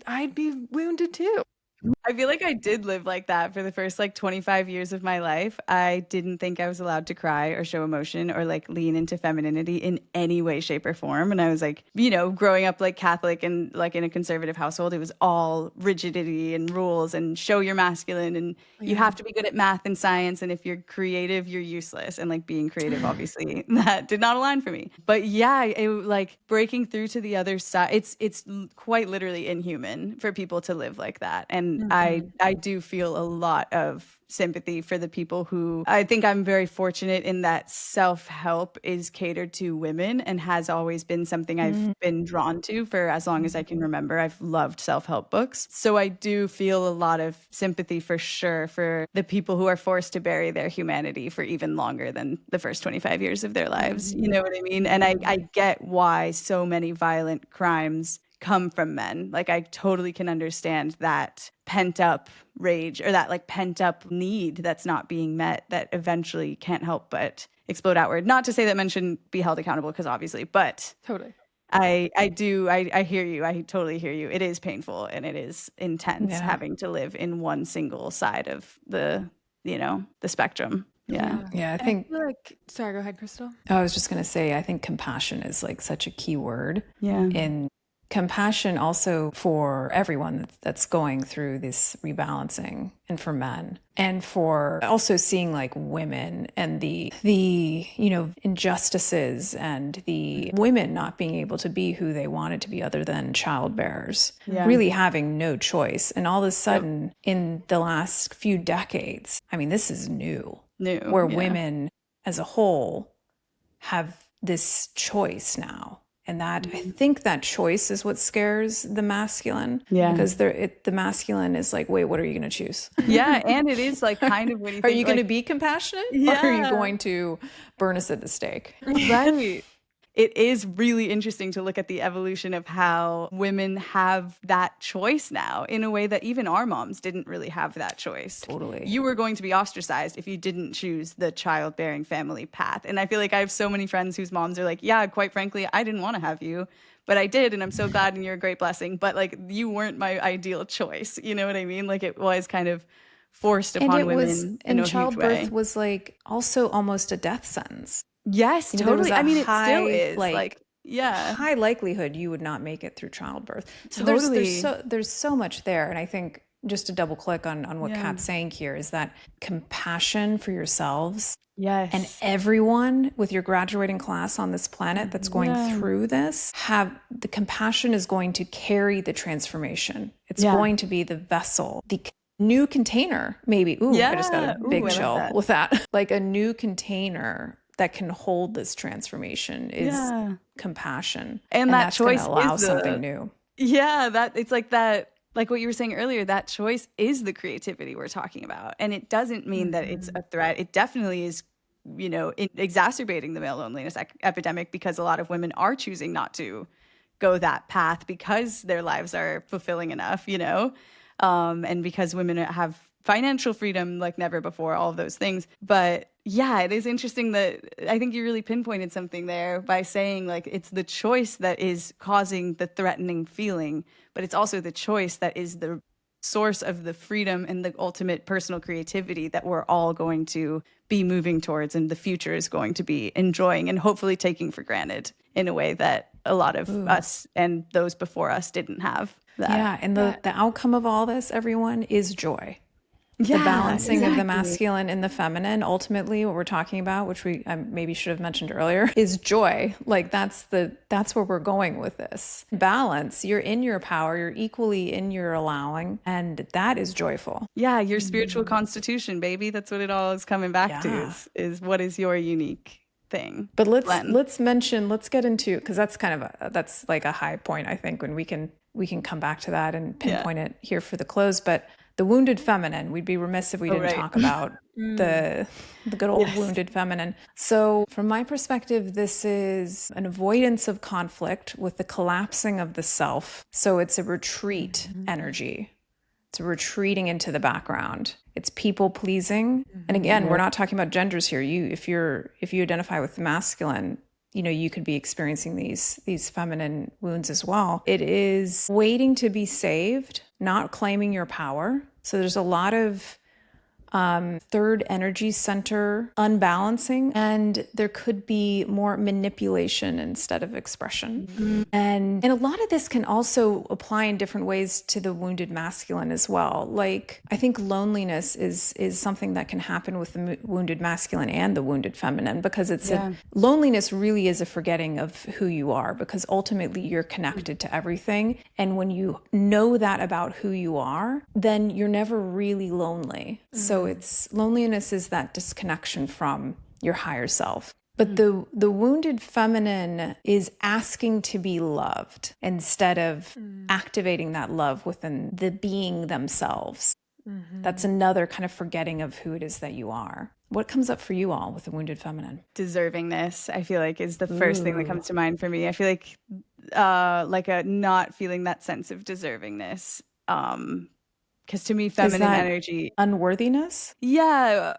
wounded too. I feel like I did live like that for the first like 25 years of my life. I didn't think I was allowed to cry or show emotion or like lean into femininity in any way, shape, or form. And I was like, you know, growing up like Catholic and like in a conservative household, it was all rigidity and rules and show your masculine and you have to be good at math and science. And if you're creative, you're useless. And like being creative, obviously, that did not align for me. But yeah, it like breaking through to the other side. It's quite literally inhuman for people to live like that. And And I do feel a lot of sympathy for the people who, I think I'm very fortunate in that self-help is catered to women and has always been something I've been drawn to for as long as I can remember. I've loved self-help books. So I do feel a lot of sympathy for sure for the people who are forced to bury their humanity for even longer than the first 25 years of their lives. You know what I mean? And I get why so many violent crimes come from men. Like, I totally can understand that pent up rage or that like pent up need that's not being met that eventually can't help but explode outward. Not to say that men shouldn't be held accountable, because obviously, but Totally. I hear you. I totally hear you. It is painful and it is intense having to live in one single side of the, the spectrum. Yeah. Yeah, I think feel like, sorry, go ahead, Crystal. I was just going to say, I think compassion is like such a key word. Yeah. In compassion also for everyone that's going through this rebalancing, and for men, and for also seeing like women and the injustices and the women not being able to be who they wanted to be other than child bearers, really having no choice. And all of a sudden in the last few decades, I mean, this is new where women as a whole have this choice now. And that, I think that choice is what scares the masculine. Yeah. Because the masculine is like, wait, what are you going to choose? Yeah. And it is like kind of when you Are think, you going to be compassionate? Or are you going to burn us at the stake? Right. It is really interesting to look at the evolution of how women have that choice now in a way that even our moms didn't really have that choice. Totally. You were going to be ostracized if you didn't choose the childbearing family path. And I feel like I have so many friends whose moms are like, yeah, quite frankly, I didn't want to have you, but I did. And I'm so glad, and you're a great blessing. But like, you weren't my ideal choice. You know what I mean? Like, it was kind of forced upon women in a huge way. Childbirth was like also almost a death sentence. Yes, totally. I mean, it still is high likelihood you would not make it through childbirth. So totally. there's so much there. And I think just to double click on what Kat's saying here is that compassion for yourselves. Yes. And everyone with your graduating class on this planet that's going through this, have the compassion is going to carry the transformation. It's going to be the vessel, the new container, maybe. I just got a big chill with that. Like a new container that can hold this transformation is compassion. And that that's choice going to allow is something new. Yeah, that it's like that, like what you were saying earlier, that choice is the creativity we're talking about. And it doesn't mean that it's a threat. It definitely is, exacerbating the male loneliness epidemic, because a lot of women are choosing not to go that path because their lives are fulfilling enough, and because women have financial freedom like never before, all of those things. But yeah, it is interesting that I think you really pinpointed something there by saying like it's the choice that is causing the threatening feeling, but it's also the choice that is the source of the freedom and the ultimate personal creativity that we're all going to be moving towards, and the future is going to be enjoying and hopefully taking for granted in a way that a lot of us and those before us didn't have that. Yeah, and the outcome of all this, everyone, is joy. The balancing of the masculine and the feminine, ultimately what we're talking about, which we maybe should have mentioned earlier, is joy. Like that's where we're going with this. Balance, you're in your power, you're equally in your allowing, and that is joyful. Yeah, your spiritual constitution, baby. That's what it all is coming back to, is what is your unique thing. But let's get into, because that's kind of that's like a high point, I think, when we can come back to that and pinpoint it here for the close. But the wounded feminine, we'd be remiss if we didn't talk about the good old wounded feminine. So from my perspective, this is an avoidance of conflict with the collapsing of the self. So it's a retreat energy. It's retreating into the background. It's people pleasing. And again, we're not talking about genders here. If you identify with the masculine, you could be experiencing these feminine wounds as well. It is waiting to be saved, not claiming your power. So there's a lot of third energy center unbalancing, and there could be more manipulation instead of expression. And a lot of this can also apply in different ways to the wounded masculine as well. Like, I think loneliness is something that can happen with the wounded masculine and the wounded feminine, because loneliness really is a forgetting of who you are, because ultimately you're connected to everything. And when you know that about who you are, then you're never really lonely. So loneliness is that disconnection from your higher self. But the wounded feminine is asking to be loved instead of activating that love within the being themselves. That's another kind of forgetting of who it is that you are. What comes up for you all with the wounded feminine? Deservingness, I feel like, is the first thing that comes to mind for me. I feel like a not feeling that sense of deservingness. Because to me, feminine energy, unworthiness. Yeah,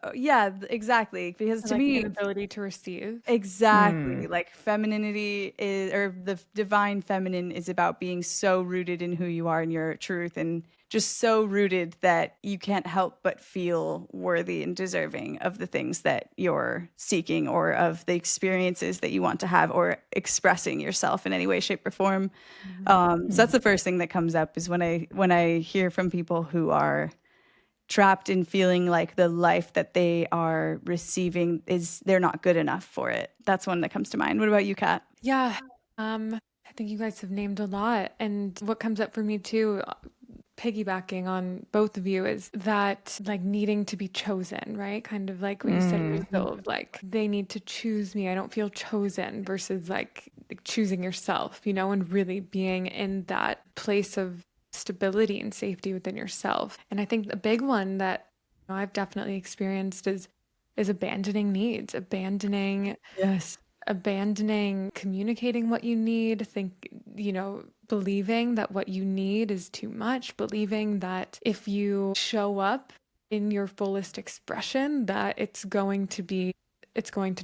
exactly. Because to like me, the inability to receive. Exactly. Like femininity is, or the divine feminine is about being so rooted in who you are and your truth, and just so rooted that you can't help but feel worthy and deserving of the things that you're seeking, or of the experiences that you want to have, or expressing yourself in any way, shape, or form. So that's the first thing that comes up, is when I hear from people who are trapped in feeling like the life that they are receiving they're not good enough for it. That's one that comes to mind. What about you, Kat? Yeah. I think you guys have named a lot. And what comes up for me too, piggybacking on both of you, is that like needing to be chosen, right? Kind of like what you said yourself, like they need to choose me. I don't feel chosen, versus like choosing yourself, and really being in that place of stability and safety within yourself. And I think the big one that I've definitely experienced is abandoning needs, Yes. abandoning communicating what you need, believing that what you need is too much, believing that if you show up in your fullest expression, that it's going to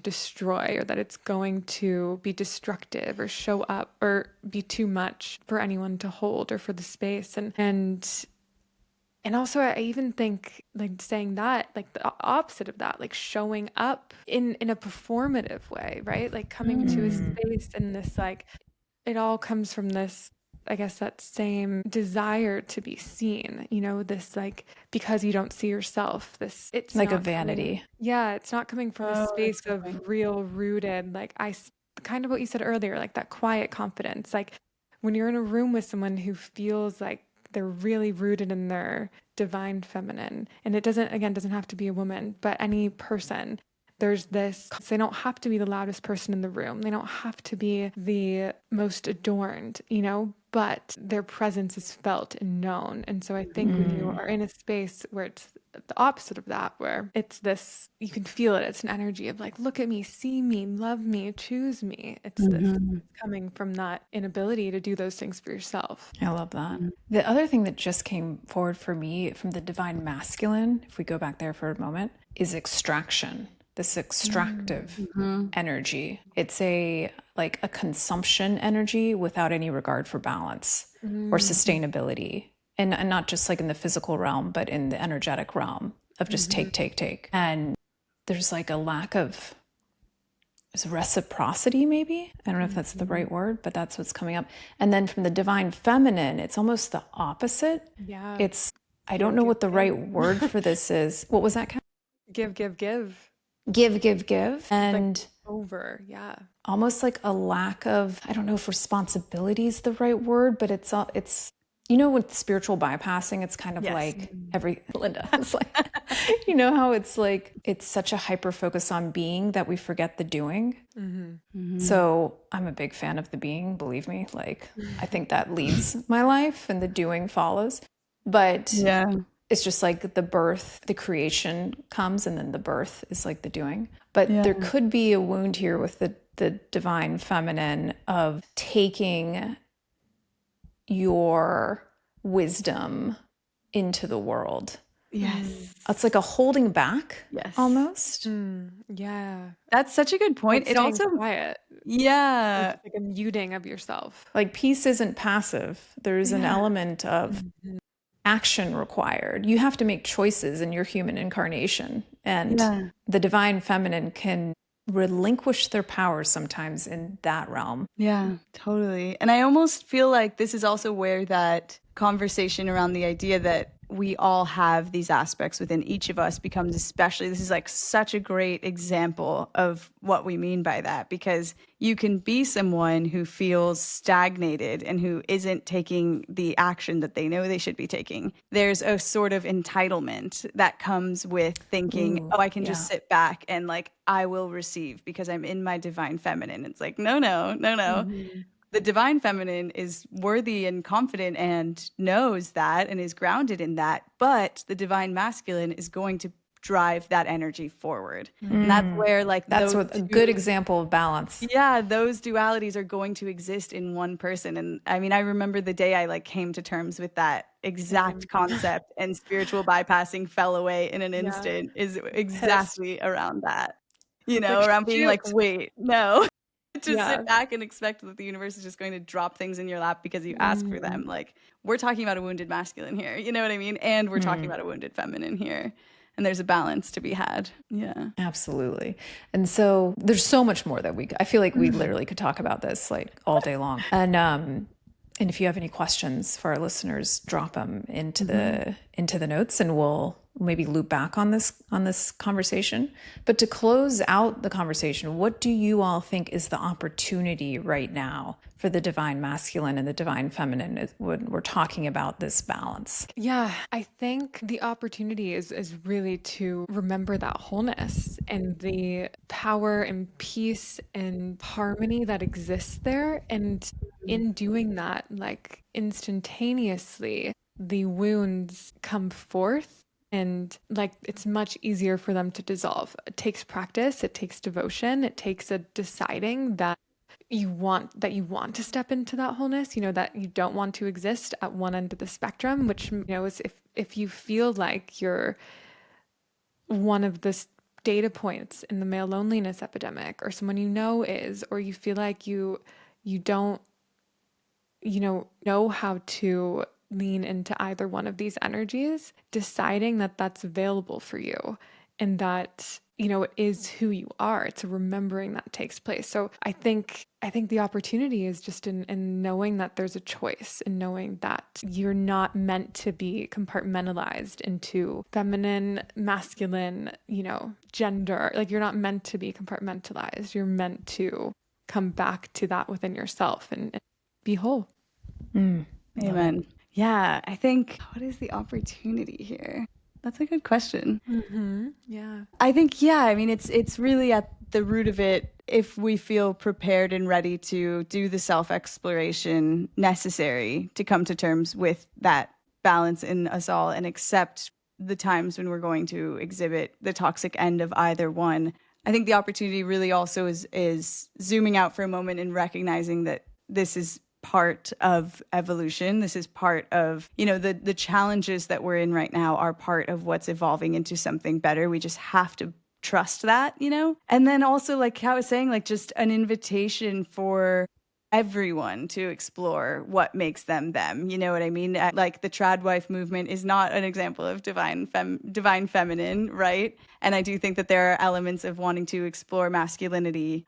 destroy, or that it's going to be destructive, or show up, or be too much for anyone to hold, or for the space. And also, I even think, like, saying that, like the opposite of that, like showing up in a performative way, right? Like coming to a space, and this, like, it all comes from this, I guess, that same desire to be seen, this, like, because you don't see yourself, it's like a not vanity. it's not coming from a space of real rooted, like, kind of what you said earlier, like that quiet confidence. Like when you're in a room with someone who feels like they're really rooted in their divine feminine, and it doesn't have to be a woman, but any person. There's this, they don't have to be the loudest person in the room. They don't have to be the most adorned, but their presence is felt and known. And so I think when you are in a space where it's the opposite of that, where it's this, you can feel it. It's an energy of like, look at me, see me, love me, choose me. It's this coming from that inability to do those things for yourself. I love that. The other thing that just came forward for me from the divine masculine, if we go back there for a moment, is extraction. This extractive energy. It's a consumption energy without any regard for balance or sustainability. And not just like in the physical realm, but in the energetic realm of just take. And there's like a lack of reciprocity, maybe. I don't know if that's the right word, but that's what's coming up. And then from the divine feminine, it's almost the opposite. Yeah. I don't know what the right word for this is. What was that, Kat? Give. Give. And like over, yeah. Almost like a lack of, I don't know if responsibility is the right word, but it's with spiritual bypassing, it's kind of like Linda, it's like, how it's like, it's such a hyper focus on being that we forget the doing. So I'm a big fan of the being, believe me. Like, I think that leads my life and the doing follows. But it's just like the birth, the creation comes, and then the birth is like the doing. But there could be a wound here with the divine feminine of taking your wisdom into the world. Yes. It's like a holding back almost. Yeah. That's such a good point. Like it also quiet. Yeah. It's like a muting of yourself. Like peace isn't passive. There's an element of action required. You have to make choices in your human incarnation. And Yeah. the divine feminine can relinquish their power sometimes in that realm. Yeah, totally. And I almost feel like this is also where that conversation around the idea that we all have these aspects within each of us becomes especially, this is like such a great example of what we mean by that, because you can be someone who feels stagnated and who isn't taking the action that they know they should be taking. There's a sort of entitlement that comes with thinking, Ooh, oh, I can yeah. just sit back and like I will receive because I'm in my divine feminine. It's like, no, no, no, no. The divine feminine is worthy and confident and knows that and is grounded in that, but the divine masculine is going to drive that energy forward. And that's where like That's those what a good two, example of balance. yeah, those dualities are going to exist in one person. And I mean, I remember the day I like came to terms with that exact concept, and spiritual bypassing fell away in an Yeah. instant is Yes. exactly around that. You Like, know, around being like, shoot. wait, no. To Yeah. sit back and expect that the universe is just going to drop things in your lap because you ask for them. Like, we're talking about a wounded masculine here, you know what I mean? And we're talking about a wounded feminine here. And there's a balance to be had. Yeah. Absolutely. And so there's so much more that I feel like we literally could talk about this like all day long. And if you have any questions for our listeners, drop them into the notes, and we'll maybe loop back on this conversation. But to close out the conversation, what do you all think is the opportunity right now for the divine masculine and the divine feminine when we're talking about this balance? Yeah, I think the opportunity is really to remember that wholeness and the power and peace and harmony that exists there. And in doing that, like instantaneously, the wounds come forth, and like it's much easier for them to dissolve. It takes practice, it takes devotion, it takes a deciding that you want to step into that wholeness, that you don't want to exist at one end of the spectrum, which is if you feel like you're one of the data points in the male loneliness epidemic, or someone is, or you feel like you don't know how to lean into either one of these energies, deciding that that's available for you, and that it is who you are. It's a remembering that takes place. So I think the opportunity is just in knowing that there's a choice, and knowing that you're not meant to be compartmentalized into feminine, masculine, gender. Like, you're not meant to be compartmentalized. You're meant to come back to that within yourself and be whole. Amen. Yeah. I think, what is the opportunity here? That's a good question. Yeah. I think, yeah, I mean, it's really at the root of it. If we feel prepared and ready to do the self-exploration necessary to come to terms with that balance in us all and accept the times when we're going to exhibit the toxic end of either one. I think the opportunity really also is zooming out for a moment and recognizing that this is part of evolution. This is part of, the challenges that we're in right now are part of what's evolving into something better. We just have to trust that, And then also, like I was saying, like just an invitation for everyone to explore what makes them them. You know what I mean? Like the trad wife movement is not an example of divine feminine, right? And I do think that there are elements of wanting to explore masculinity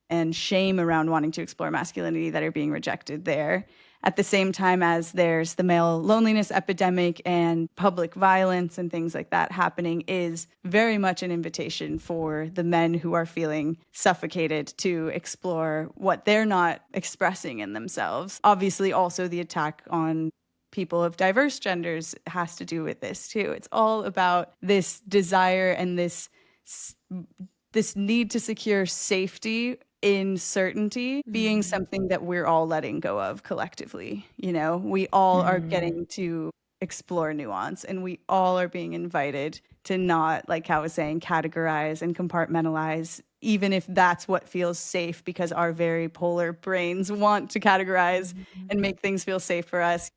and shame around wanting to explore masculinity that are being rejected there. At the same time as there's the male loneliness epidemic and public violence and things like that happening, is very much an invitation for the men who are feeling suffocated to explore what they're not expressing in themselves. Obviously, also the attack on people of diverse genders has to do with this too. It's all about this desire and this need to secure safety in certainty being something that we're all letting go of collectively. We all are getting to explore nuance, and we all are being invited to not, like I was saying, categorize and compartmentalize, even if that's what feels safe, because our very polar brains want to categorize and make things feel safe for us.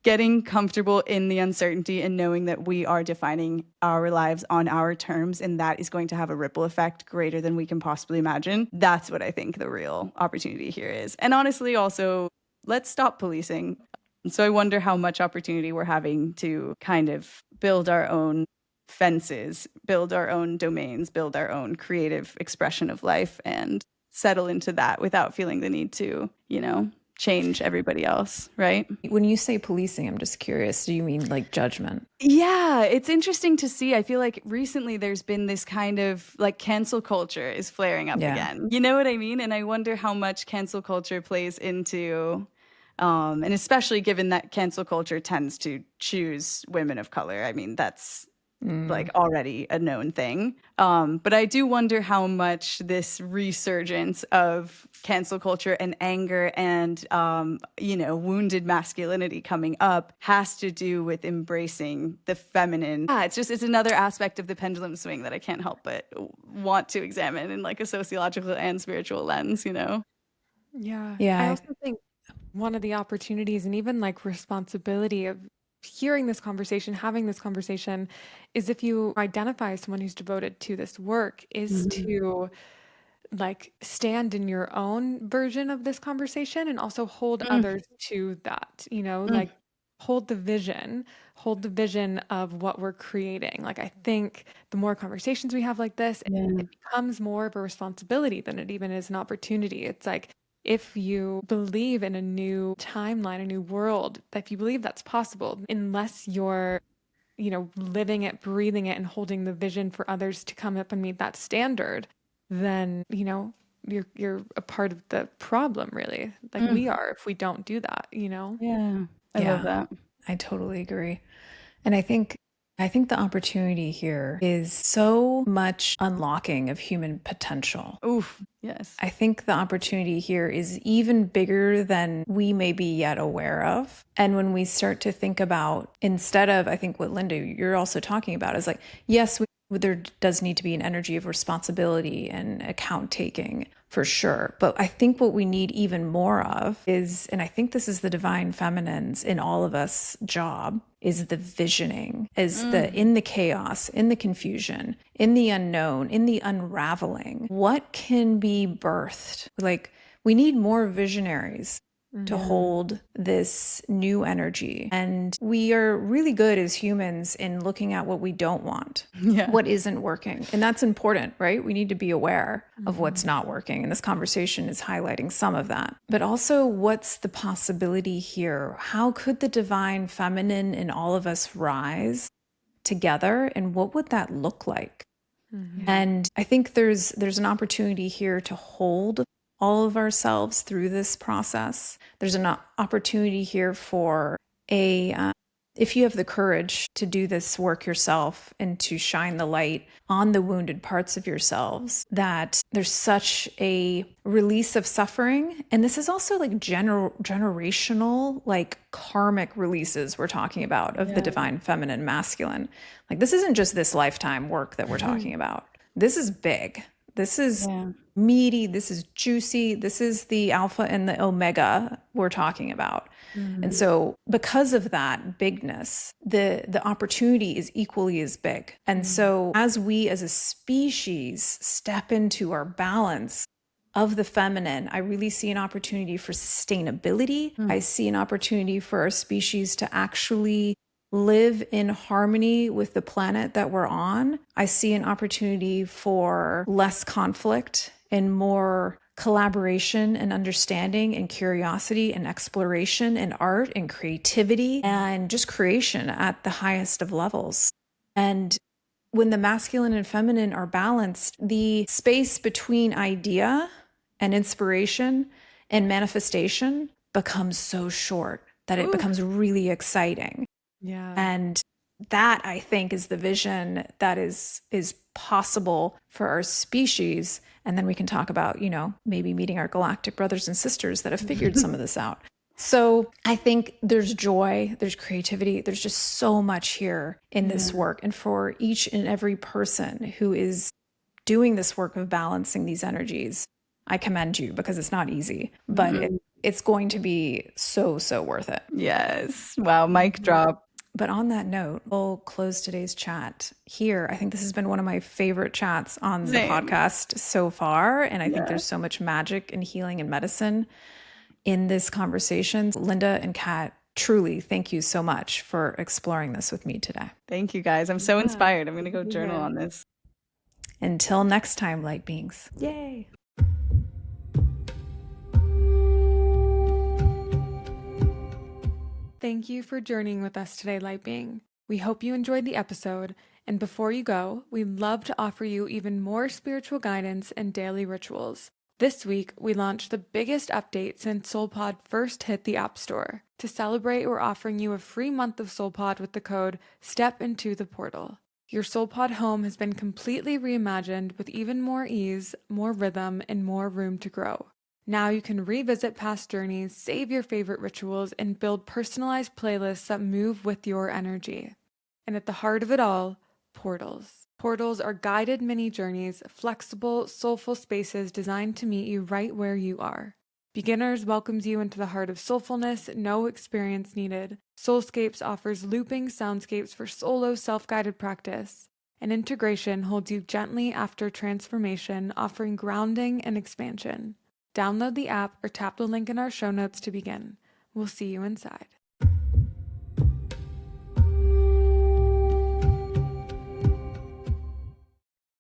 Getting comfortable in the uncertainty and knowing that we are defining our lives on our terms, and that is going to have a ripple effect greater than we can possibly imagine. That's what I think the real opportunity here is. And honestly, also, let's stop policing. And so I wonder how much opportunity we're having to kind of build our own fences, build our own domains, build our own creative expression of life, and settle into that without feeling the need to, change everybody else, right? When you say policing, I'm just curious, do you mean like judgment? Yeah, it's interesting to see. I feel like recently there's been this kind of like cancel culture is flaring up again. You know what I mean? And I wonder how much cancel culture plays into, and especially given that cancel culture tends to choose women of color. I mean, that's like already a known thing. But I do wonder how much this resurgence of cancel culture and anger and, wounded masculinity coming up has to do with embracing the feminine. Yeah, it's another aspect of the pendulum swing that I can't help but want to examine in like a sociological and spiritual lens, Yeah. I Yeah. also think one of the opportunities and even like responsibility of hearing this conversation, having this conversation, is if you identify as someone who's devoted to this work, is to like stand in your own version of this conversation and also hold others to that, like hold the vision of what we're creating. Like I think the more conversations we have like this, it becomes more of a responsibility than it even is an opportunity. It's like if you believe in a new timeline, a new world, if you believe that's possible, unless you're living it, breathing it, and holding the vision for others to come up and meet that standard, then, you're a part of the problem, really. Like we are if we don't do that, Yeah, I love that. I totally agree. And I think the opportunity here is so much unlocking of human potential. Oof, yes. I think the opportunity here is even bigger than we may be yet aware of. And when we start to think about, instead of, I think what Linda, you're also talking about is like, yes, there does need to be an energy of responsibility and account taking for sure. But I think what we need even more of is, and I think this is the divine feminine's in all of us job, is the visioning, is in the chaos, in the confusion, in the unknown, in the unraveling. What can be birthed? Like we need more visionaries to hold this new energy. And we are really good as humans in looking at what we don't want, what isn't working. And that's important, right? We need to be aware of what's not working. And this conversation is highlighting some of that. But also, what's the possibility here? How could the divine feminine in all of us rise together? And what would that look like? And I think there's an opportunity here to hold all of ourselves through this process. There's an opportunity here for if you have the courage to do this work yourself and to shine the light on the wounded parts of yourselves, that there's such a release of suffering. And this is also like generational, like karmic releases we're talking about of the divine feminine masculine. Like this isn't just this lifetime work that we're talking about. This is big. This is meaty. This is juicy. This is the alpha and the omega we're talking about. And so because of that bigness, the opportunity is equally as big. And so as we as a species step into our balance of the feminine, I really see an opportunity for sustainability. I see an opportunity for our species to actually live in harmony with the planet that we're on. I see an opportunity for less conflict and more collaboration and understanding and curiosity and exploration and art and creativity and just creation at the highest of levels. And when the masculine and feminine are balanced, the space between idea and inspiration and manifestation becomes so short that it becomes really exciting. Yeah. And that, I think, is the vision that is possible for our species. And then we can talk about, maybe meeting our galactic brothers and sisters that have figured some of this out. So I think there's joy, there's creativity, there's just so much here in this work. And for each and every person who is doing this work of balancing these energies, I commend you because it's not easy, but it's going to be so, so worth it. Yes. Wow. Mic drop. But on that note, we'll close today's chat here. I think this has been one of my favorite chats on the podcast so far. And I think there's so much magic and healing and medicine in this conversation. Linda and Kat, Truly, thank you so much for exploring this with me today. Thank you guys. I'm so inspired. I'm going to go journal on this. Until next time, light beings. Yay. Thank you for journeying with us today, Light Being. We hope you enjoyed the episode, and before you go, we'd love to offer you even more spiritual guidance and daily rituals. This week, we launched the biggest update since SoulPod first hit the App Store. To celebrate, we're offering you a free month of SoulPod with the code STEP INTO THE PORTAL. Your SoulPod home has been completely reimagined with even more ease, more rhythm, and more room to grow. Now you can revisit past journeys, save your favorite rituals, and build personalized playlists that move with your energy. And at the heart of it all, portals. Portals are guided mini journeys, flexible, soulful spaces designed to meet you right where you are. Beginners welcomes you into the heart of soulfulness, no experience needed. Soulscapes offers looping soundscapes for solo self-guided practice. And Integration holds you gently after transformation, offering grounding and expansion. Download the app or tap the link in our show notes to begin. We'll see you inside.